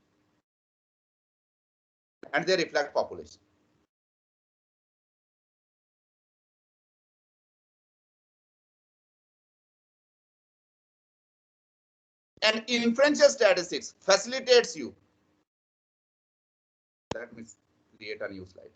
And they reflect population. And inferential statistics facilitates you. Let me create a new slide.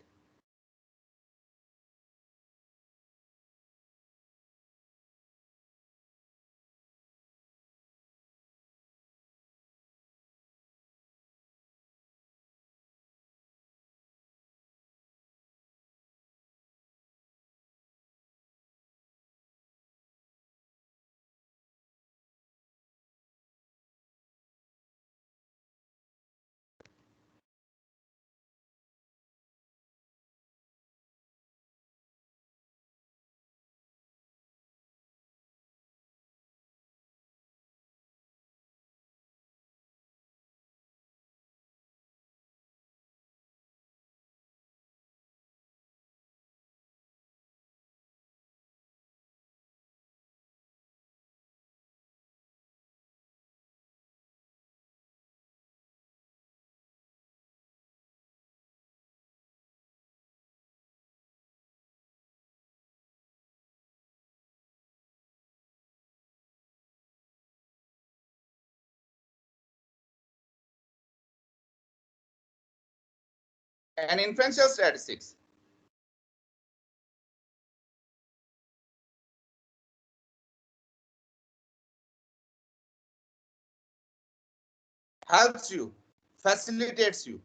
And inferential statistics helps you, facilitates you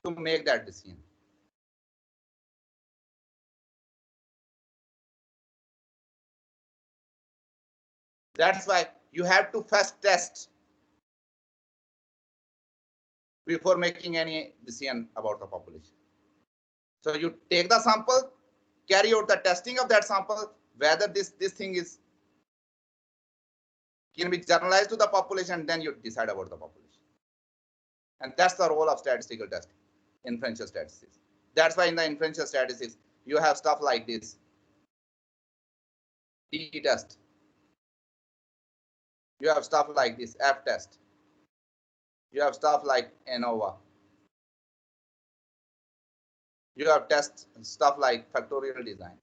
to make that decision. That's why you have to first test before making any decision about the population. So you take the sample, carry out the testing of that sample, whether this thing is can be generalized to the population, then you decide about the population. And that's the role of statistical testing, inferential statistics. That's why in the inferential statistics, you have stuff like this. T-test. You have stuff like this, F-test. You have stuff like ANOVA. You have stuff like factorial design.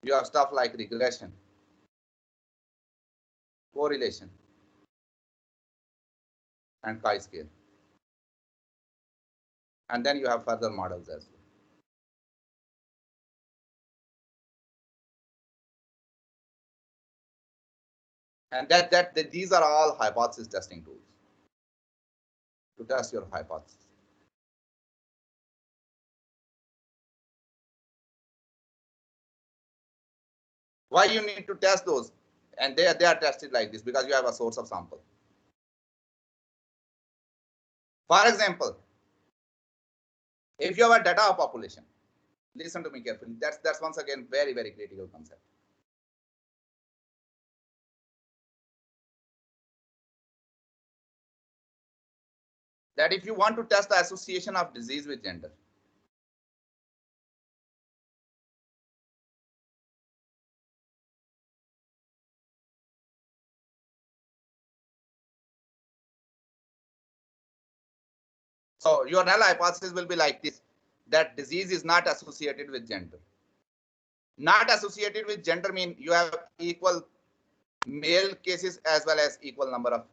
You have stuff like regression, correlation, and chi-square. And then you have further models as well. And these are all hypothesis testing tools to test your hypothesis. Why you need to test those? And they are tested like this because you have a source of sample. For example, if you have a data of population, listen to me carefully. That's once again very, very critical concept. That if you want to test the association of disease with gender, so your null hypothesis will be like this, that disease is not associated with gender. Not associated with gender mean you have equal male cases as well as equal number of.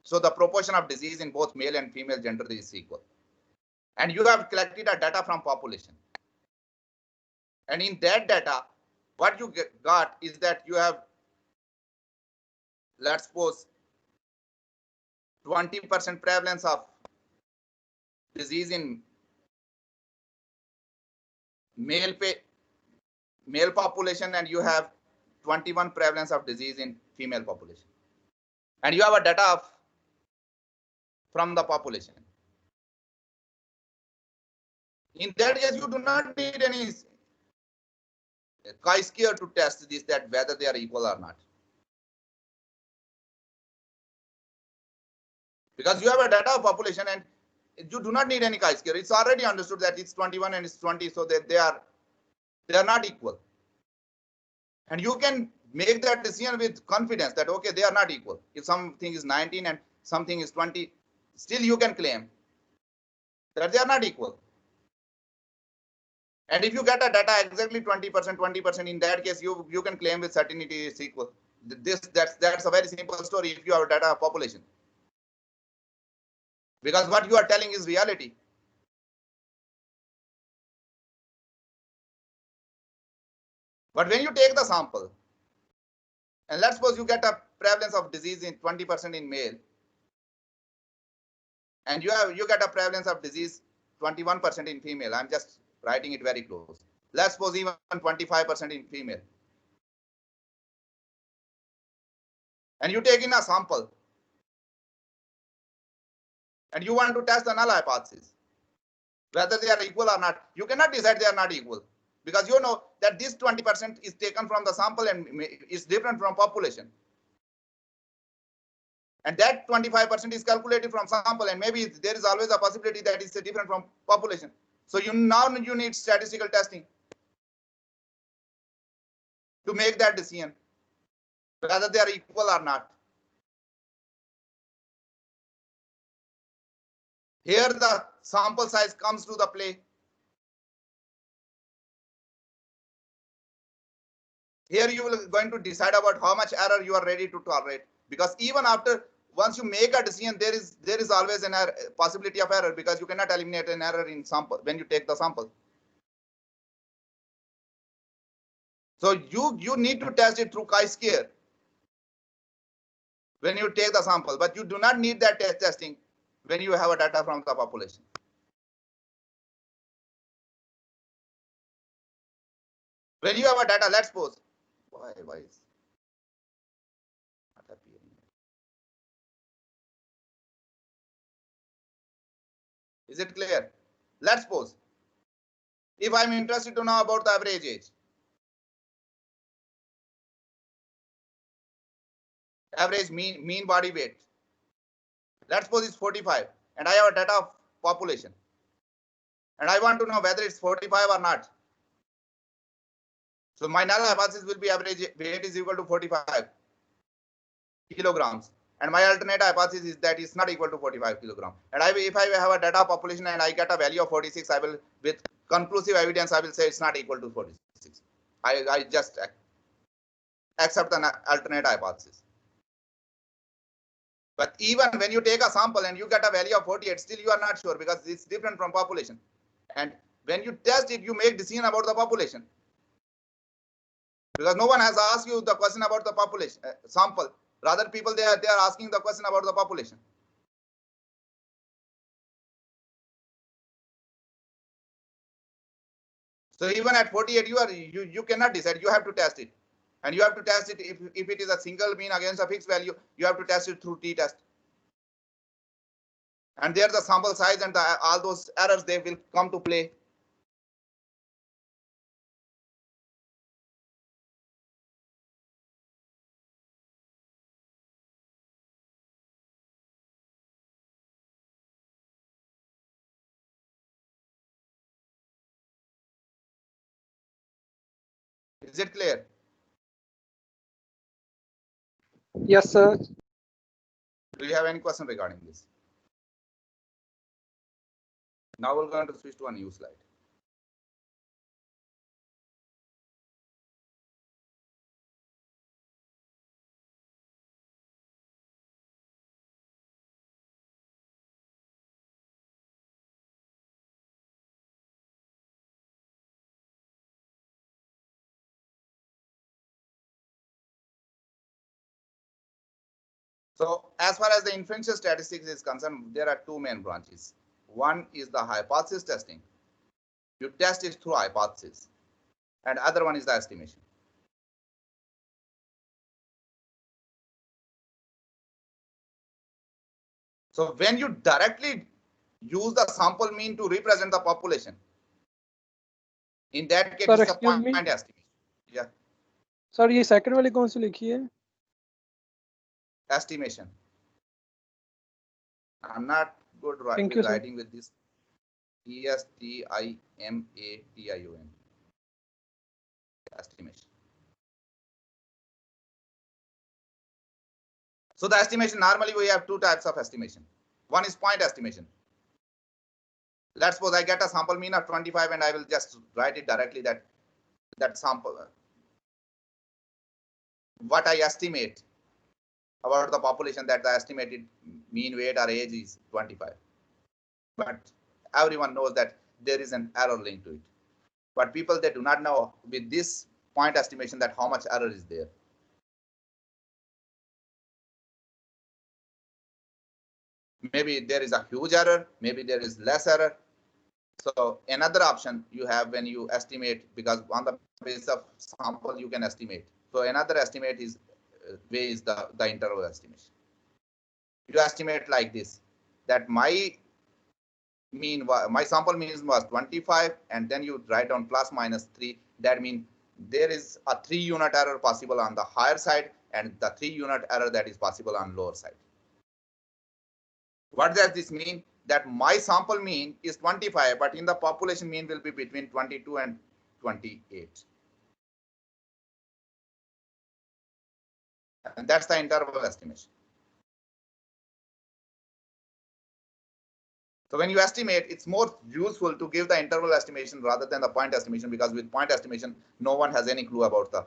So the proportion of disease in both male and female gender is equal. And you have collected a data from population. And in that data, what you got is that you have, let's suppose, 20% prevalence of disease in male population, and you have 21 prevalence of disease in female population. And you have a data from the population. In that case, you do not need any chi-square to test this, that whether they are equal or not. Because you have a data of population and you do not need any chi-square. It's already understood that it's 21 and it's 20, so that they are not equal. And you can make that decision with confidence that, okay, they are not equal. If something is 19 and something is 20, still you can claim that they are not equal. And if you get a data exactly 20%, in that case, you can claim with certainty it's equal. That's a very simple story if you have data of population. Because what you are telling is reality. But when you take the sample, and let's suppose you get a prevalence of disease in 20% in male, and you get a prevalence of disease 21% in female. I'm just writing it very close. Let's suppose even 25% in female. And you take in a sample, and you want to test the null hypothesis, whether they are equal or not. You cannot decide they are not equal, because you know that this 20% is taken from the sample and is different from population. And that 25% is calculated from sample, and maybe there is always a possibility that it's different from population. So you need statistical testing to make that decision, whether they are equal or not. Here the sample size comes to the play. Here you will going to decide about how much error you are ready to tolerate, because even after once you make a decision, there is always an error, possibility of error, because you cannot eliminate an error in sample when you take the sample. So you need to test it through chi-square when you take the sample, but you do not need that testing when you have a data from the population. When you have a data, let's suppose why is not appearing? Is it clear? Let's suppose if I'm interested to know about the average age, average mean body weight. Let's suppose it's 45, and I have a data of population, and I want to know whether it's 45 or not. So my null hypothesis will be average weight is equal to 45 kilograms, and my alternate hypothesis is that it's not equal to 45 kilograms. And if I have a data population and I get a value of 46, I will, with conclusive evidence, I will say it's not equal to 46. I just accept an alternate hypothesis. But even when you take a sample and you get a value of 48, still you are not sure, because it's different from population. And when you test it, you make decision about the population, because no one has asked you the question about the population sample. Rather, people they are asking the question about the population. So even at 48, you cannot decide. You have to test it, and you have to test it if it is a single mean against a fixed value. You have to test it through t-test. And there the sample size and all those errors, they will come to play. Is it clear? Yes, sir. Do you have any question regarding this? Now we're going to switch to a new slide. So as far as the inferential statistics is concerned, there are two main branches. One is the hypothesis testing. You test it through hypothesis. And other one is the estimation. So when you directly use the sample mean to represent the population, in that case, Sir, it's a excuse point me. estimation. Yeah, sir ये second वाली कौन सी लिखी है? estimation. I'm not good Thank you, sir. writing with this. estimation. Estimation. So the estimation, normally we have two types of estimation. One is point estimation. Let's suppose I get a sample mean of 25, and I will just write it directly that sample, what I estimate about the population, that the estimated mean weight or age is 25. But everyone knows that there is an error linked to it. But people, they do not know with this point estimation that how much error is there. Maybe there is a huge error, maybe there is less error. So another option you have when you estimate, because on the basis of sample you can estimate. So another estimate is way is the interval estimation. You estimate like this, that my sample mean was 25, and then you write down plus minus 3. That means there is a 3-unit error possible on the higher side, and the 3-unit error that is possible on lower side. What does this mean? That my sample mean is 25, but in the population mean will be between 22 and 28. And that's the interval estimation. So when you estimate, it's more useful to give the interval estimation rather than the point estimation, because with point estimation, no one has any clue about the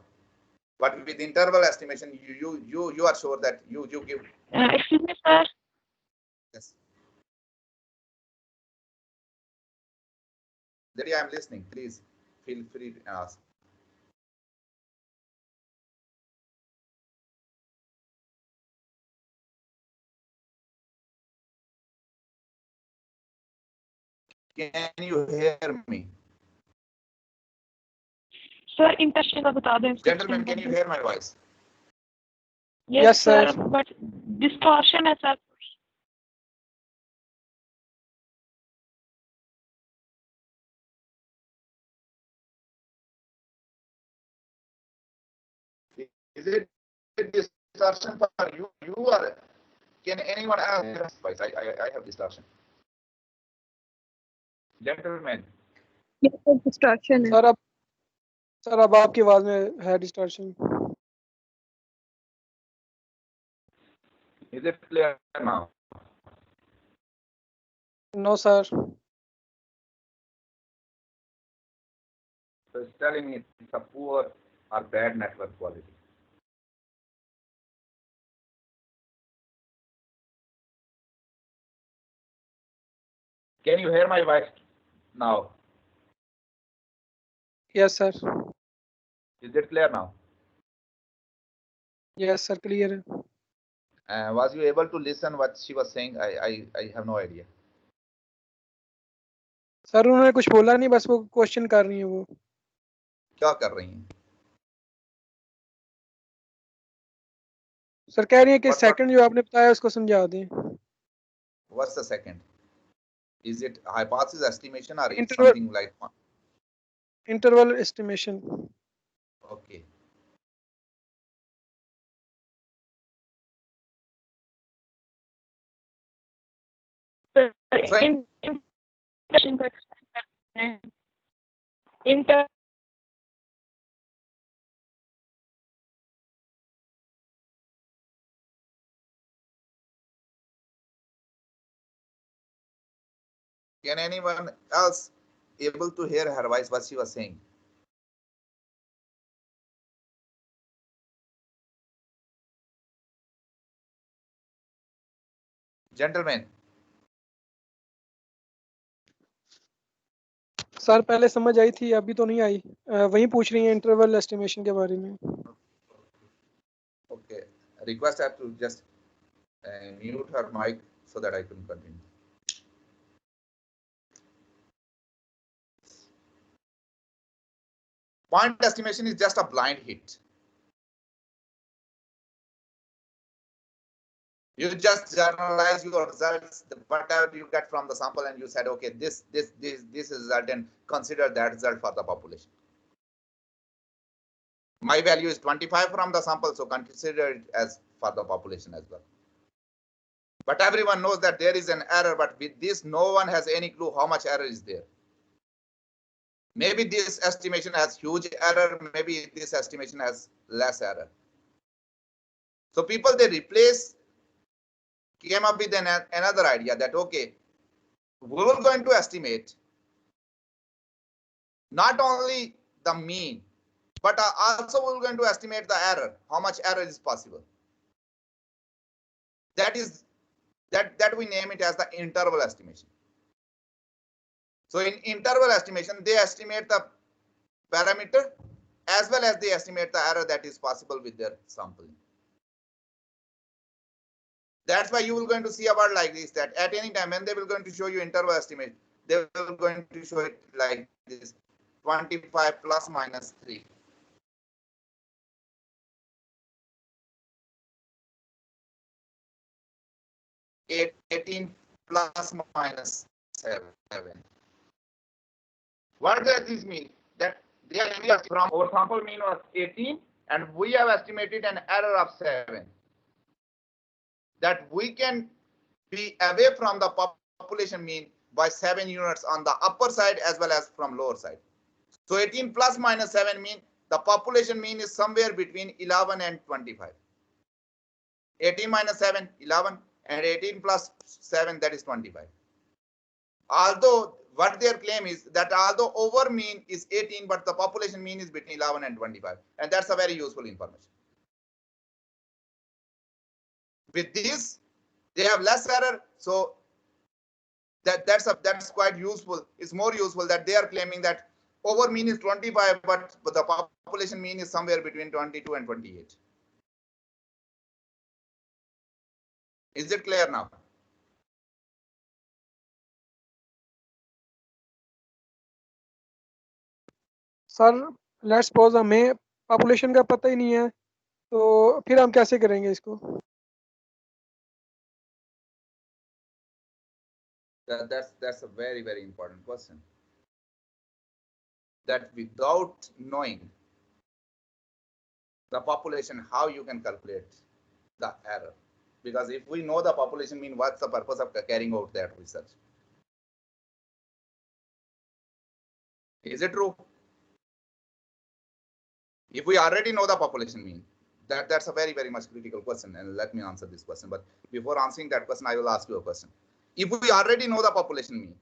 But with interval estimation, you are sure that you give. Excuse me, sir. Yes. Daddy, I am listening. Please feel free to ask. Can you hear me? Sir, interesting का बता दें. Gentlemen, can you hear my voice? Yes, sir. sir. But distortion है sir. Is it distortion for you? You are. Can anyone else? I have distortion. Gentlemen. Yes, sir, distortion है. Sir अब आपकी आवाज में है distortion. Is it clear now? No, sir. So it's telling me it's a poor or bad network quality. Can you hear my voice now? Yes, sir. Is it clear now? Yes, sir. Clear. Was you able to listen what she was saying? I have no idea. Sir उन्होंने कुछ बोला नहीं, बस वो question कर रही है. वो क्या कर रही हैं? सर कह रही है कि सेकंड जो आपने बताया उसको समझा दें. What's the second? Is it hypothesis estimation or it's Interval. something like? Interval estimation. Okay. Inter Can anyone else able to hear her voice? What she was saying? Gentlemen. Sir पहले समझ आई थी, अभी तो नहीं आई. वही पूछ रही है इंटरवल एस्टिमेशन के बारे में. Okay. Request her to just mute her mic so that I can continue. Point estimation is just a blind hit. You just generalize your results, whatever you get from the sample, and you said, okay, this is result, and consider that result for the population. My value is 25 from the sample, so consider it as for the population as well. But everyone knows that there is an error, but with this, no one has any clue how much error is there. Maybe this estimation has huge error, maybe this estimation has less error. So people, they came up with another idea that, okay, we were going to estimate not only the mean, but also we're going to estimate the error, how much error is possible. That we name it as the interval estimation. So in interval estimation, they estimate the parameter as well as they estimate the error that is possible with their sampling. That's why you will going to see a word like this, that at any time when they will going to show you interval estimate, they will going to show it like this, 25 plus minus 3. 18 plus minus 7. What does this mean? That they are from our sample mean was 18 and we have estimated an error of 7. That we can be away from the population mean by 7 units on the upper side as well as from lower side. So 18 plus minus 7 mean the population mean is somewhere between 11 and 25. 18 minus 7, 11, and 18 plus 7, that is 25. Although what their claim is that although over mean is 18, but the population mean is between 11 and 25. And that's a very useful information. With this, they have less error. So that's quite useful. It's more useful that they are claiming that over mean is 25, but the population mean is somewhere between 22 and 28. Is it clear now? Sir let's suppose हमें population का पता ही नहीं है तो फिर हम कैसे करेंगे इसको? That's a very, very important question. That without knowing the population, how you can calculate the error? Because if we know the population mean, what's the purpose of carrying out that research? Is it true? If we already know the population mean, that's a very, very much critical question, and let me answer this question. But before answering that question, I will ask you a question. If we already know the population mean,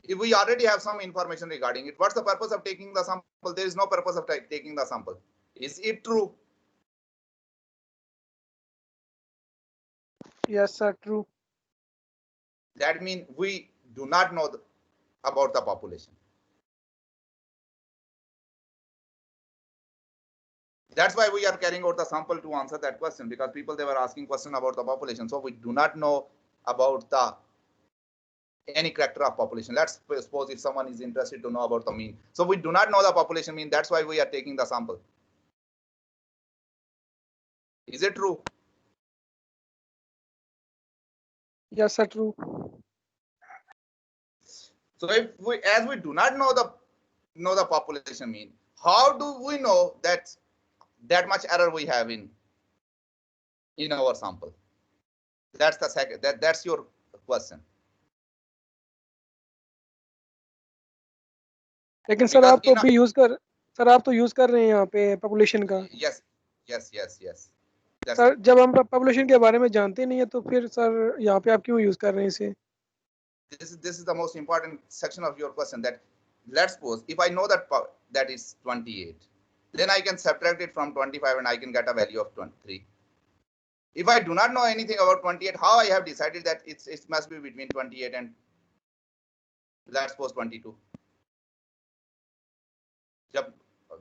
if we already have some information regarding it, what's the purpose of taking the sample? There is no purpose of taking the sample. Is it true? Yes sir, true. That means we do not know about the population. That's why we are carrying out the sample to answer that question, because people, they were asking question about the population. So we do not know about the any character of population. Let's suppose if someone is interested to know about the mean. So we do not know the population mean. That's why we are taking the sample. Is it true? Yes sir, true. So if we, as we do not know the population mean, how do we know that much error we have in our sample? That's the second. That's your question. लेकिन sir आप तो भी use कर sir आप तो use कर रहे हैं यहाँ पे पॉपुलेशन का. Yes. सर जब हम पॉपुलेशन के बारे में जानते नहीं है तो फिर सर यहाँ पे आप क्यों यूज कर रहे हैं इसे? This is the most important section of your question. That let's suppose if I know that is 28, then I can subtract it from 25 and I can get a value of 23. If I do not know anything about 28, how I have decided that it must be between 28 and let's suppose 22?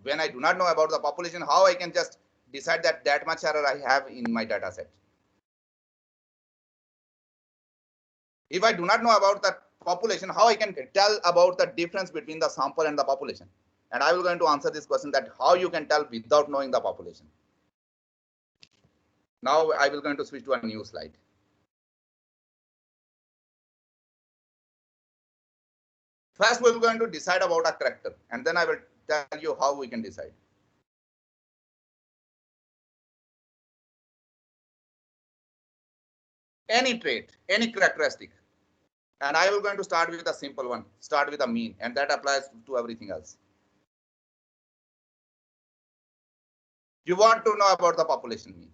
When I do not know about the population, how I can just decide that much error I have in my data set? If I do not know about the population, how I can tell about the difference between the sample and the population? And I will going to answer this question, that how you can tell without knowing the population. Now I will going to switch to a new slide. First, we're going to decide about a character, and then I will tell you how we can decide. Any trait, any characteristic. And I will going to start with a simple one, start with a mean, and that applies to everything else. You want to know about the population mean.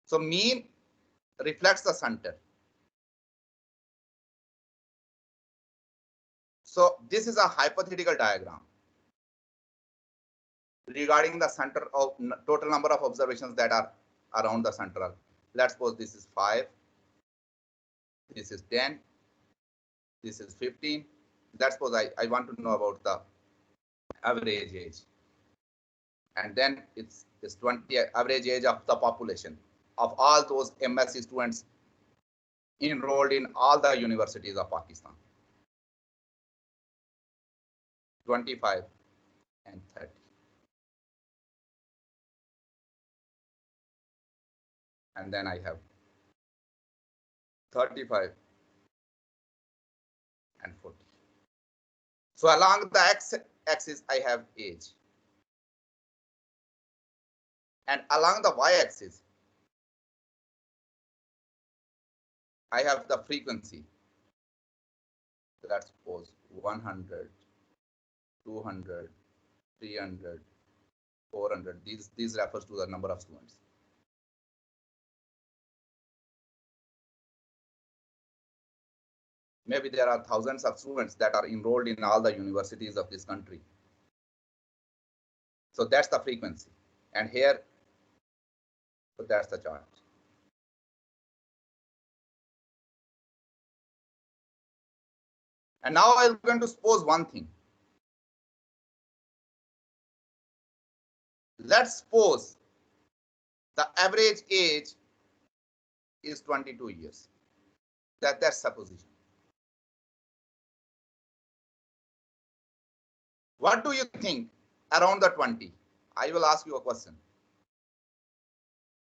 So mean reflects the center. So this is a hypothetical diagram regarding the center of total number of observations that are around the central. Let's suppose this is 5, this is 10, this is 15. Let's suppose I want to know about the average age. And then it's 20 average age of the population of all those MSc students enrolled in all the universities of Pakistan. 25 and 30. And then I have 35 and 40. So along the x-axis, I have age. And along the y-axis, I have the frequency. Let's suppose 100, 200, 300, 400. These refers to the number of students. Maybe there are thousands of students that are enrolled in all the universities of this country. So that's the frequency. And here, so that's the chart. And now I'm going to suppose one thing. Let's suppose the average age is 22 years. That's supposition. What do you think around the 20? I will ask you a question.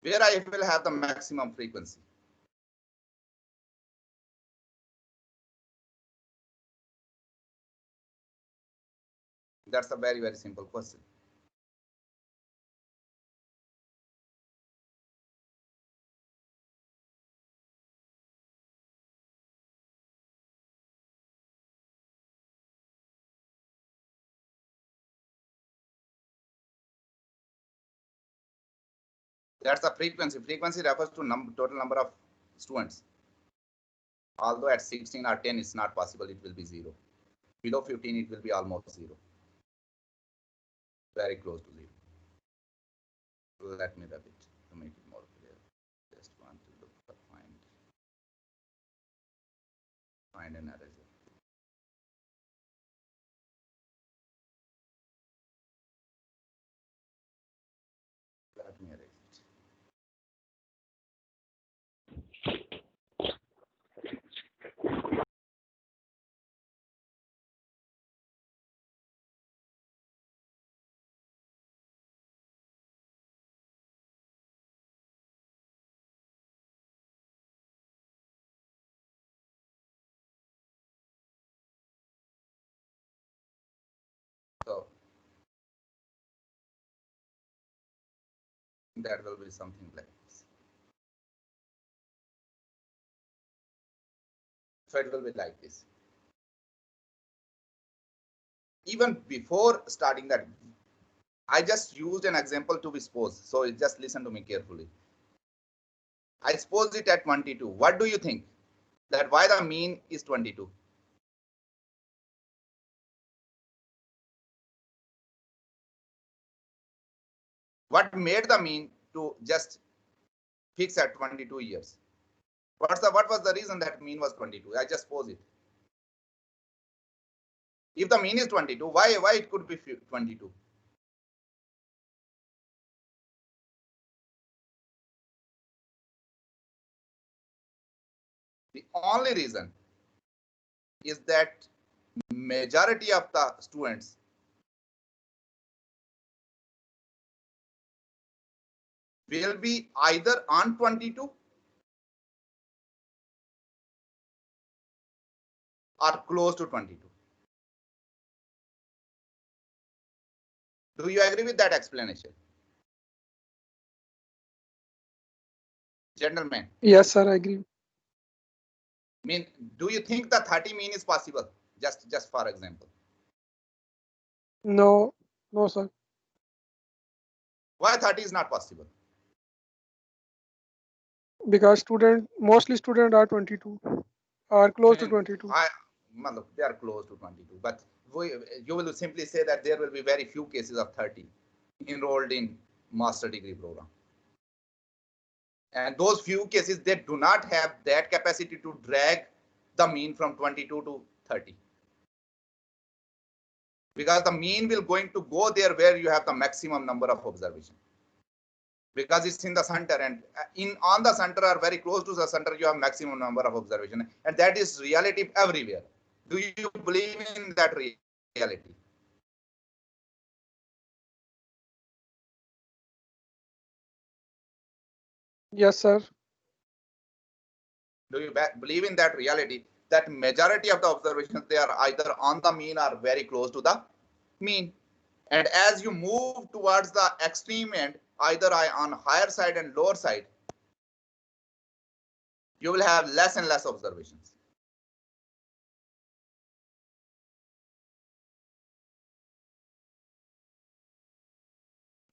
Where I will have the maximum frequency? That's a very, very simple question. That's the frequency. Frequency refers to total number of students. Although at 16 or 10 it's not possible, it will be 0. Below 15 it will be almost 0. Very close to 0. Let me rub it to make it more clear. Just want to look for find an eraser. Let me erase it. So that will be something like this. So it will be like this. Even before starting that, I just used an example to be supposed. So just listen to me carefully. I suppose it at 22. What do you think? That why the mean is 22? What made the mean to just fix at 22 years? What was the reason that mean was 22? I just pose it. If the mean is 22, why it could be 22? The only reason is that majority of the students will be either on 22 or close to 22. Do you agree with that explanation? Gentlemen. Yes, sir, I agree. Do you think the 30 mean is possible? Just for example. No, sir. Why 30 is not possible? Because mostly students are 22, are close to 22. They are close to 22, but you will simply say that there will be very few cases of 30 enrolled in master degree program. And those few cases, they do not have that capacity to drag the mean from 22 to 30. Because the mean will going to go there where you have the maximum number of observation. Because it's in the center, and on the center or very close to the center, you have maximum number of observation, and that is reality everywhere. Do you believe in that reality? Yes, sir. Do you believe in that reality that majority of the observations, they are either on the mean or very close to the mean? And as you move towards the extreme end, either on higher side and lower side, you will have less and less observations.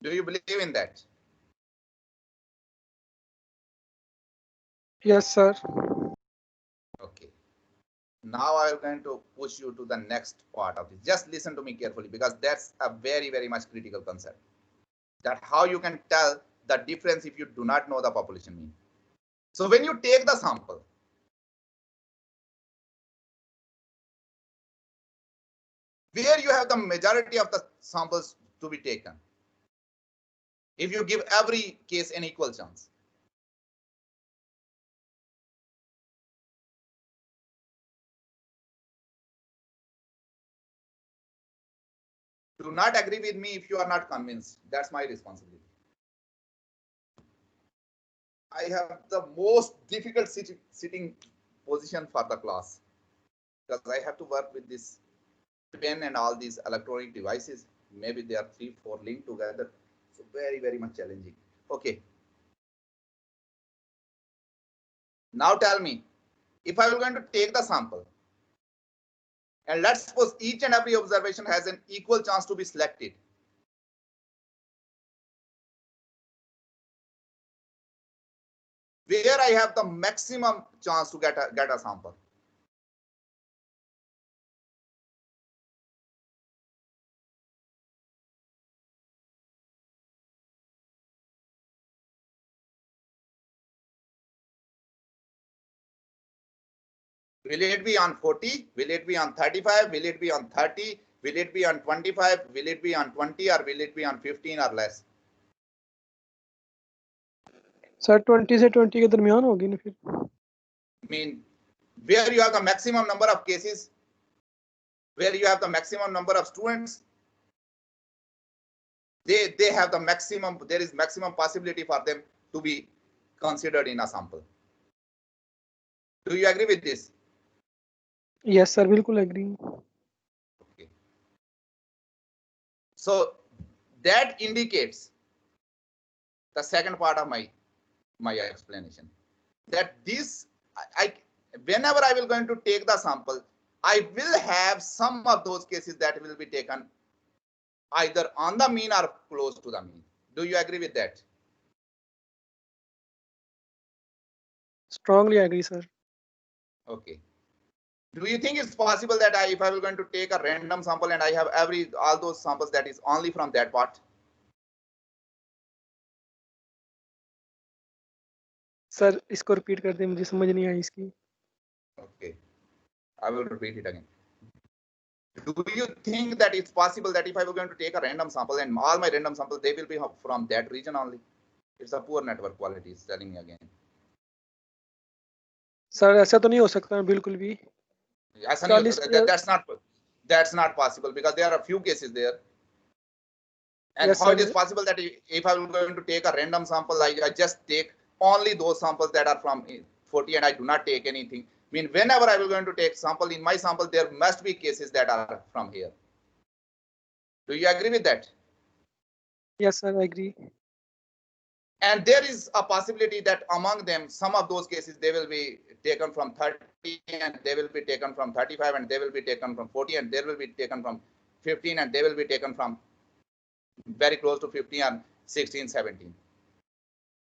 Do you believe in that? Yes, sir. Okay. now I'm going to push you to the next part of this. Just listen to me carefully, because that's a very, very much critical concept. That how you can tell the difference if you do not know the population mean. So when you take the sample, where you have the majority of the samples to be taken, if you give every case an equal chance, do not agree with me if you are not convinced. That's my responsibility. I have the most difficult sitting position for the class, because I have to work with this pen and all these electronic devices. Maybe they are 3-4 linked together. So very, very much challenging. Okay. Now tell me, if I were going to take the sample, and let's suppose each and every observation has an equal chance to be selected. Where I have the maximum chance to get a sample. Will it be on 40? Will it be on 35? Will it be on 30? Will it be on 25? Will it be on 20? Or will it be on 15 or less? Sir 20 से 20 के दरमियान होगी ना फिर. I mean, where you have the maximum number of cases, where you have the maximum number of students, they have the maximum, there is maximum possibility for them to be considered in a sample. Do you agree with this? Yes sir, बिल्कुल agree. Okay. So that indicates the second part of my explanation, that this whenever I will going to take the sample, I will have some of those cases that will be taken either on the mean or close to the mean. Do you agree with that? Strongly agree sir. Okay. Do you think it's possible that if I will going to take a random sample and I have all those samples that is only from that part? Sir इसको repeat कर दे, मुझे समझ नहीं आई इसकी. Okay, I will repeat it again. Do you think that it's possible that if I were going to take a random sample and all my random samples, they will be from that region only? It's a poor network quality, it's telling me again. Sir ऐसा तो नहीं हो सकता बिल्कुल भी. That's not possible, because there are a few cases there. And yes, how sir. it is possible that if I am going to take a random sample, I just take only those samples that are from 40 and I do not take anything. I mean, whenever I will going to take sample, in my sample, there must be cases that are from here. Do you agree with that? Yes, sir, I agree. And there is a possibility that among them, some of those cases, they will be taken from 30 and they will be taken from 35 and they will be taken from 40 and they will be taken from 15 and they will be taken from very close to 15 and 16, 17.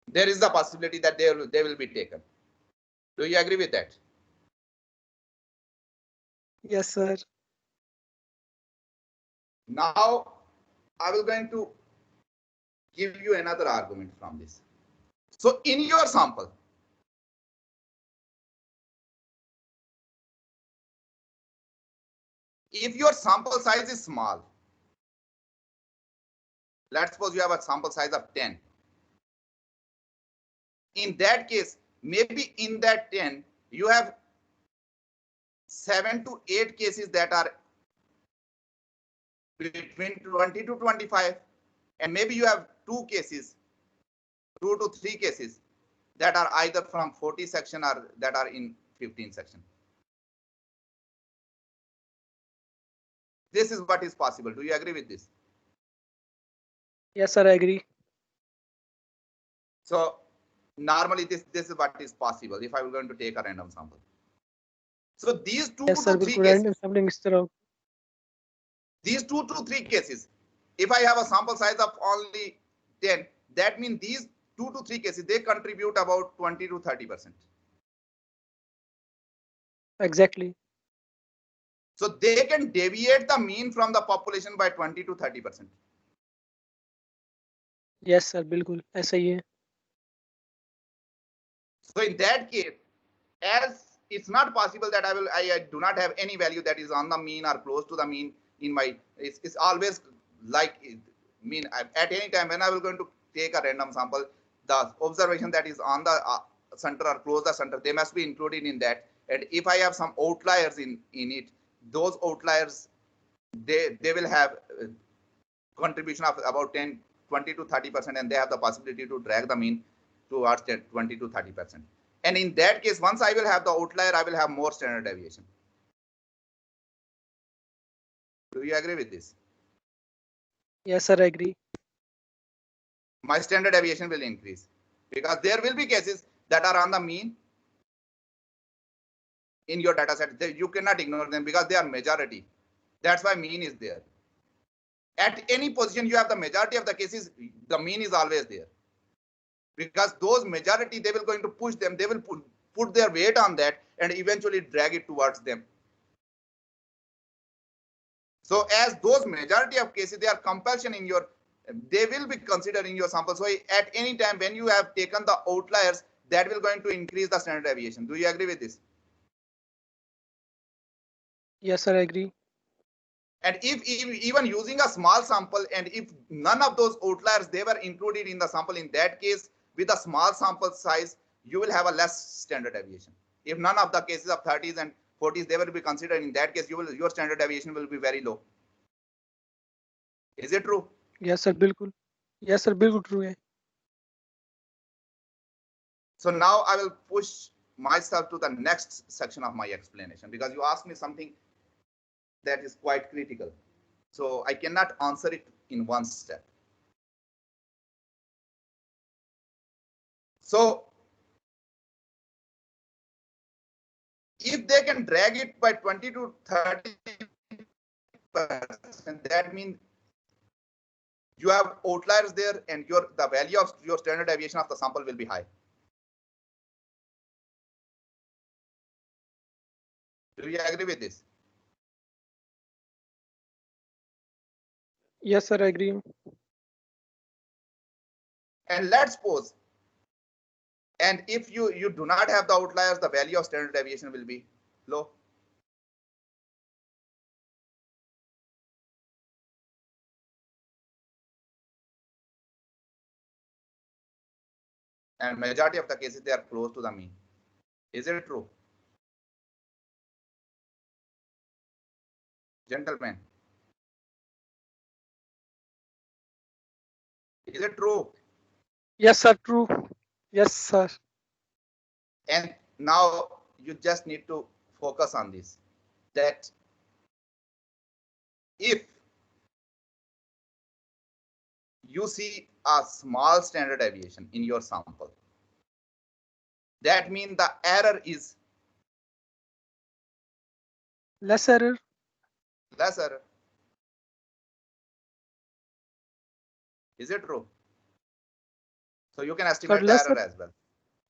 There is the possibility that they will be taken. Do you agree with that? Yes, sir. Now, I will going to give you another argument from this. So in your sample, if your sample size is small, let's suppose you have a sample size of 10. In that case, maybe in that 10, you have 7 to 8 cases that are between 20 to 25, and maybe you have 2 cases, 2 to 3 cases that are either from 40 section or that are in 15 section. This is what is possible. Do you agree with this? Yes, sir, I agree. So normally this is what is possible if I were going to take a random sample. So these 2 to 3 cases, these 2 to 3 cases, if I have a sample size of only 10, that means these 2 to 3 cases, they contribute about 20 to 30%. Exactly. So they can deviate the mean from the population by 20 to 30%. Yes sir, बिल्कुल ऐसा ही है. So in that case, as it's not possible that I do not have any value that is on the mean or close to the mean in my, it's always like mean at any time when I will going to take a random sample, the observation that is on the center or close the center, they must be included in that. And if I have some outliers in it, those outliers, they will have contribution of about 20 to 30%, and they have the possibility to drag the mean towards 20 to 30%. And in that case, once I will have the outlier, I will have more standard deviation. Do you agree with this? Yes sir, I agree. My standard deviation will increase because there will be cases that are on the mean in your data set. You cannot ignore them because they are majority. That's why mean is there. At any position you have the majority of the cases, the mean is always there. Because those majority, they will going to push them, they will put their weight on that and eventually drag it towards them. So as those majority of cases, they are compulsion in your, they will be considered in your sample. So at any time when you have taken the outliers, that will going to increase the standard deviation. Do you agree with this? Yes sir, I agree. And if even using a small sample, and if none of those outliers, they were included in the sample, in that case, with a small sample size, you will have a less standard deviation. If none of the cases of 30s and 40s, they will be considered, in that case, your standard deviation will be very low. Is it true? Yes sir, बिल्कुल. Yes sir, बिल्कुल true है. So now I will push myself to the next section of my explanation, because you asked me something that is quite critical. So I cannot answer it in one step. So if they can drag it by 20 to 30%, that means you have outliers there, and the value of your standard deviation of the sample will be high. Do you agree with this? Yes sir, I agree. And let's suppose, and if you do not have the outliers, the value of standard deviation will be low. And majority of the cases, they are close to the mean. Is it true? Gentlemen, is it true? Yes sir, true. Yes sir. And now you just need to focus on this, that if you see a small standard deviation in your sample, that means the error is Less error. less error. Is it true? So you can estimate the less error as well.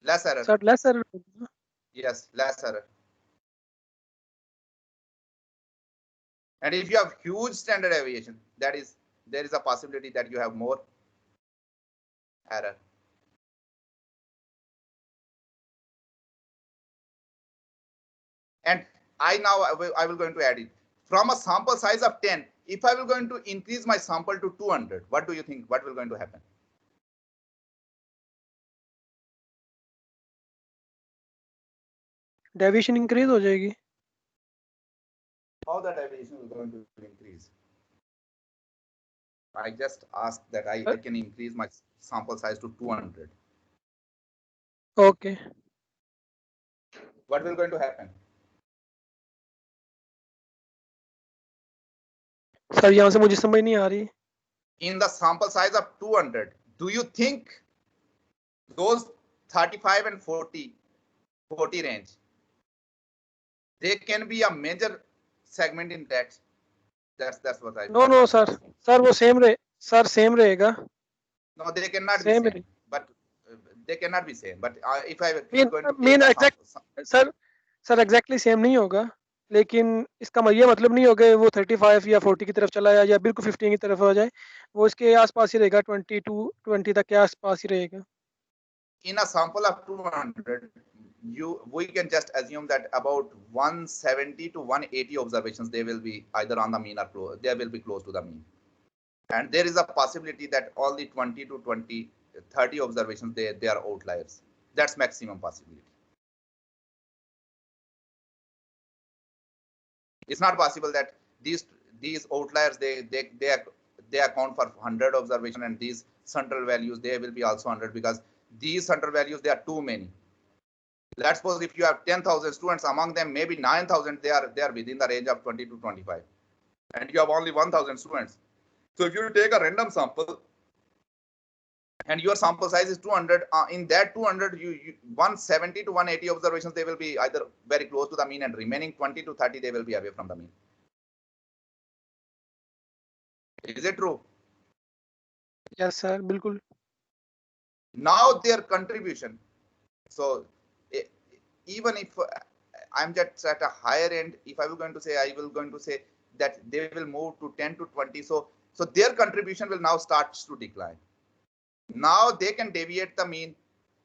Less error. Sir, less error. Yes, less error. And if you have huge standard deviation, that is, there is a possibility that you have more error. And I will going to add it. From a sample size of 10, if I will going to increase my sample to 200, what do you think? What will going to happen? Deviation increase हो जाएगी. How the deviation is going to increase? I just asked that I can increase my sample size to 200. Okay. What will going to happen? Sir यहाँ से मुझे समझ नहीं आ रही. In the sample size of 200, do you think those 35 and 40 range, they can be a major segment in that? That's what I. No sir. Sir वो same रहेगा. No, they cannot be same. But they cannot be same. But if I mean exactly sir exactly same नहीं होगा. लेकिन इसका ये मतलब नहीं होगा वो 35 या 40 की तरफ चला जाए या बिल्कुल 15 की तरफ हो जाए, वो इसके आसपास ही रहेगा, 20 तक के आसपास ही रहेगा। In a sample of 200, we can just assume that about 170 to 180 observations, they will be either on the mean or close, they will be close to the mean. And there is a possibility that only 20 to 30 observations, they are outliers. That's maximum possibility. It's not possible that these outliers, they account for 100 observation, and these central values, they will be also 100, because these central values, they are too many. Let's suppose if you have 10,000 students, among them maybe 9,000, they are within the range of 20 to 25, and you have only 1,000 students. So if you take a random sample and your sample size is 200, in that 200, you 170 to 180 observations, they will be either very close to the mean, and remaining 20 to 30, they will be away from the mean. Is it true? Yes sir, बिल्कुल। Now their contribution. So even if I'm just at a higher end, if I will going to say that they will move to 10 to 20, so their contribution will now start to decline. Now they can deviate the mean.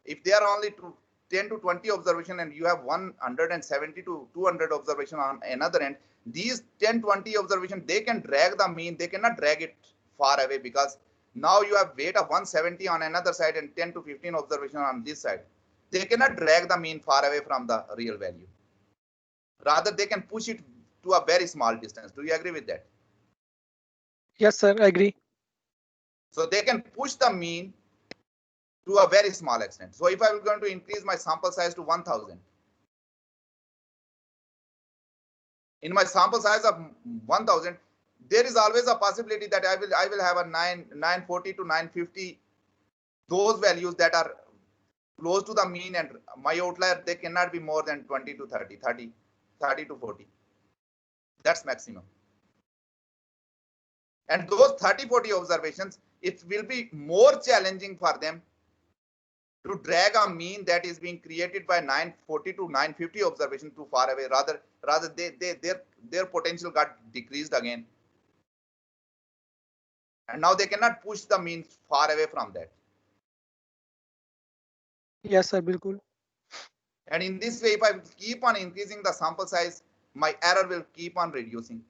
If they are only to 10 to 20 observation, and you have 170 to 200 observation on another end, these 10-20 observation, they can drag the mean. They cannot drag it far away, because now you have weight of 170 on another side and 10 to 15 observation on this side. They cannot drag the mean far away from the real value. Rather, they can push it to a very small distance. Do you agree with that? Yes sir, I agree. So they can push the mean to a very small extent. So if I am going to increase my sample size to 1,000, in my sample size of 1,000, there is always a possibility that I will have a 940 to 950, those values that are close to the mean, and my outlier, they cannot be more than 20 to 30 to 40. That's maximum. And those 30-40 observations, it will be more challenging for them to drag a mean that is being created by 940 to 950 observation too far away. Rather their potential got decreased again, and now they cannot push the mean far away from that. Yes sir, बिल्कुल। And in this way, if I keep on increasing the sample size, my error will keep on reducing.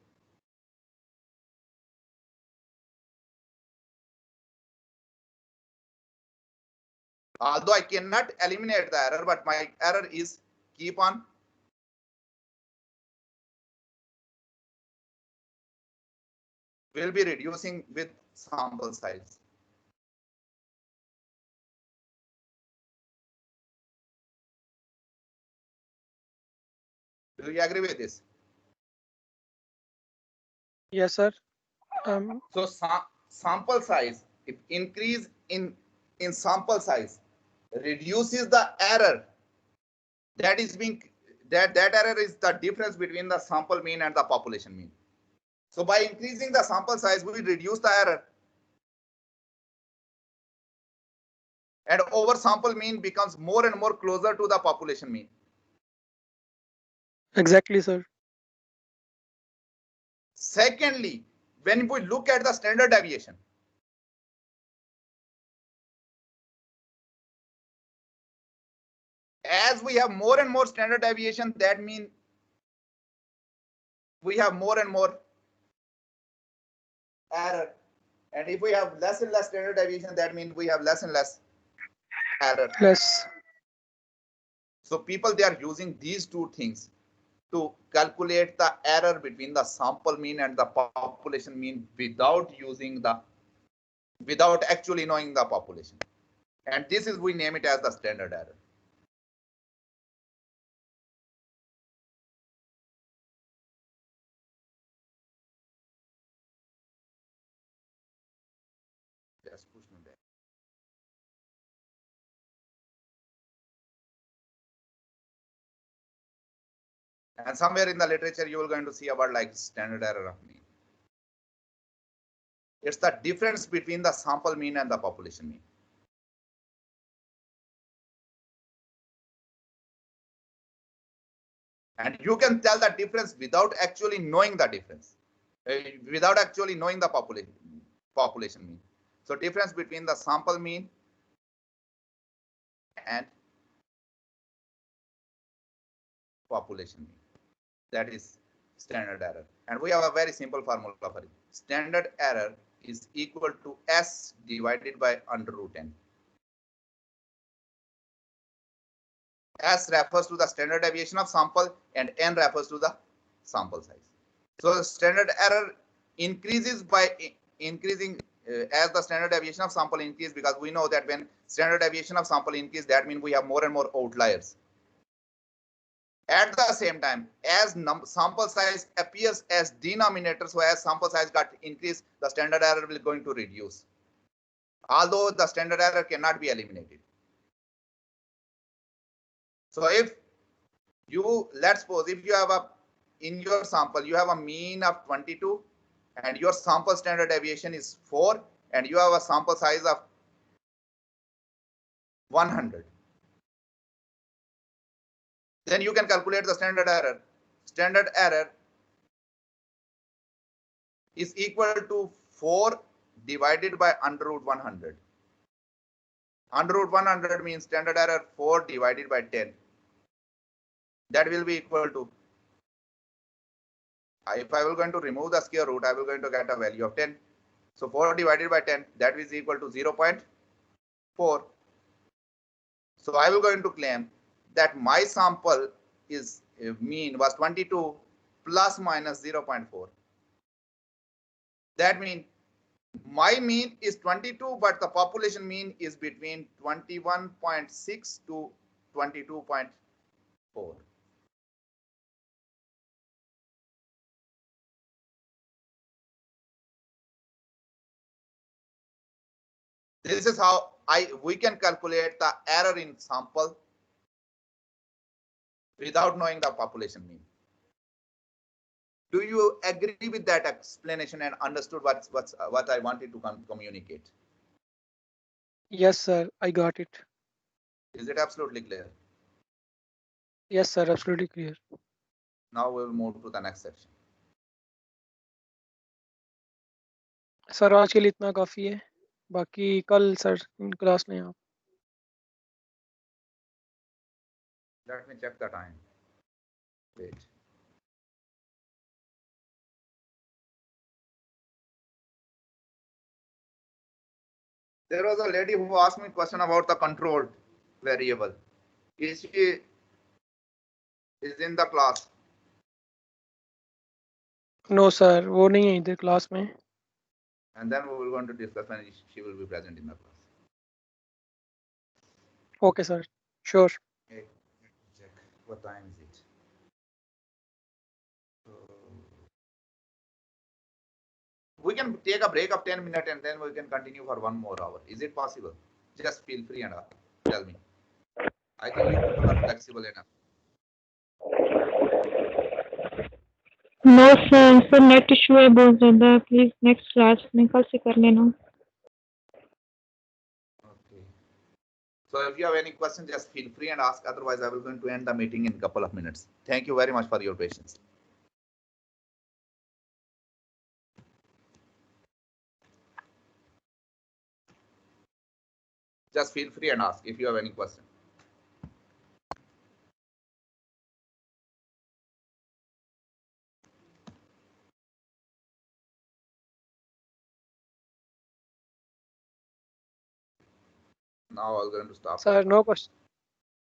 Although I cannot eliminate the error, but my error is keep on will be reducing with sample size. Do you agree with this? Yes sir. So sample size, if increase in sample size reduces the error that is being, that error is the difference between the sample mean and the population mean. So by increasing the sample size, we reduce the error, and over sample mean becomes more and more closer to the population mean. Exactly sir. Secondly, when we look at the standard deviation, as we have more and more standard deviation, that means we have more and more error. And if we have less and less standard deviation, that means we have less and less error. Yes. So people, they are using these two things to calculate the error between the sample mean and the population mean without actually knowing the population. And this is, we name it as the standard error. Just push me back. And somewhere in the literature, you are going to see a word like standard error of mean. It's the difference between the sample mean and the population mean. And you can tell the difference without actually knowing the difference, without actually knowing the population mean. So difference between the sample mean and population mean, that is standard error. And we have a very simple formula for it. Standard error is equal to S divided by under root n. S refers to the standard deviation of sample and n refers to the sample size. So the standard error increases by increasing as the standard deviation of sample increase, because we know that when standard deviation of sample increase, that means we have more and more outliers. At the same time, as sample size appears as denominator, so as sample size got increased, the standard error will going to reduce, although the standard error cannot be eliminated. So if you, let's suppose if you have in your sample you have a mean of 22 and your sample standard deviation is 4 and you have a sample size of 100, then you can calculate the standard error. Standard error is equal to 4 divided by under root 100. Under root 100 means standard error 4 divided by 10. That will be equal to, if I will going to remove the square root, I will going to get a value of 10. So 4 divided by 10, that is equal to 0.4. So I will going to claim that my sample is mean was 22 plus minus 0.4. That means my mean is 22, but the population mean is between 21.6 to 22.4. This is how we can calculate the error in sample without knowing the population mean. Do you agree with that explanation and understood what I wanted to communicate? Yes, sir, I got it. Is it absolutely clear? Yes, sir, absolutely clear. Now we will move to the next section. Sir आज के लिए इतना काफ़ी है, बाकी कल sir class में आप. Let me check the time. Wait. There was a lady who asked me a question about the controlled variable. Is she in the class? No sir, वो नहीं है इधर क्लास में. And then we will going to discuss when she will be present in the class. Okay sir, sure. Okay, check what time is it. So we can take a break of 10 minutes and then we can continue for 1 more hour. Is it possible? Just feel free and tell me. I think you people are flexible enough. No sir net issue है बहुत ज़्यादा, please next class में कल से कर लेना. Okay. So if you have any questions, just feel free and ask. Otherwise, I will going to end the meeting in a couple of minutes. Thank you very much for your patience. Just feel free and ask if you have any question. Now I'm going to stop. Sir, no question.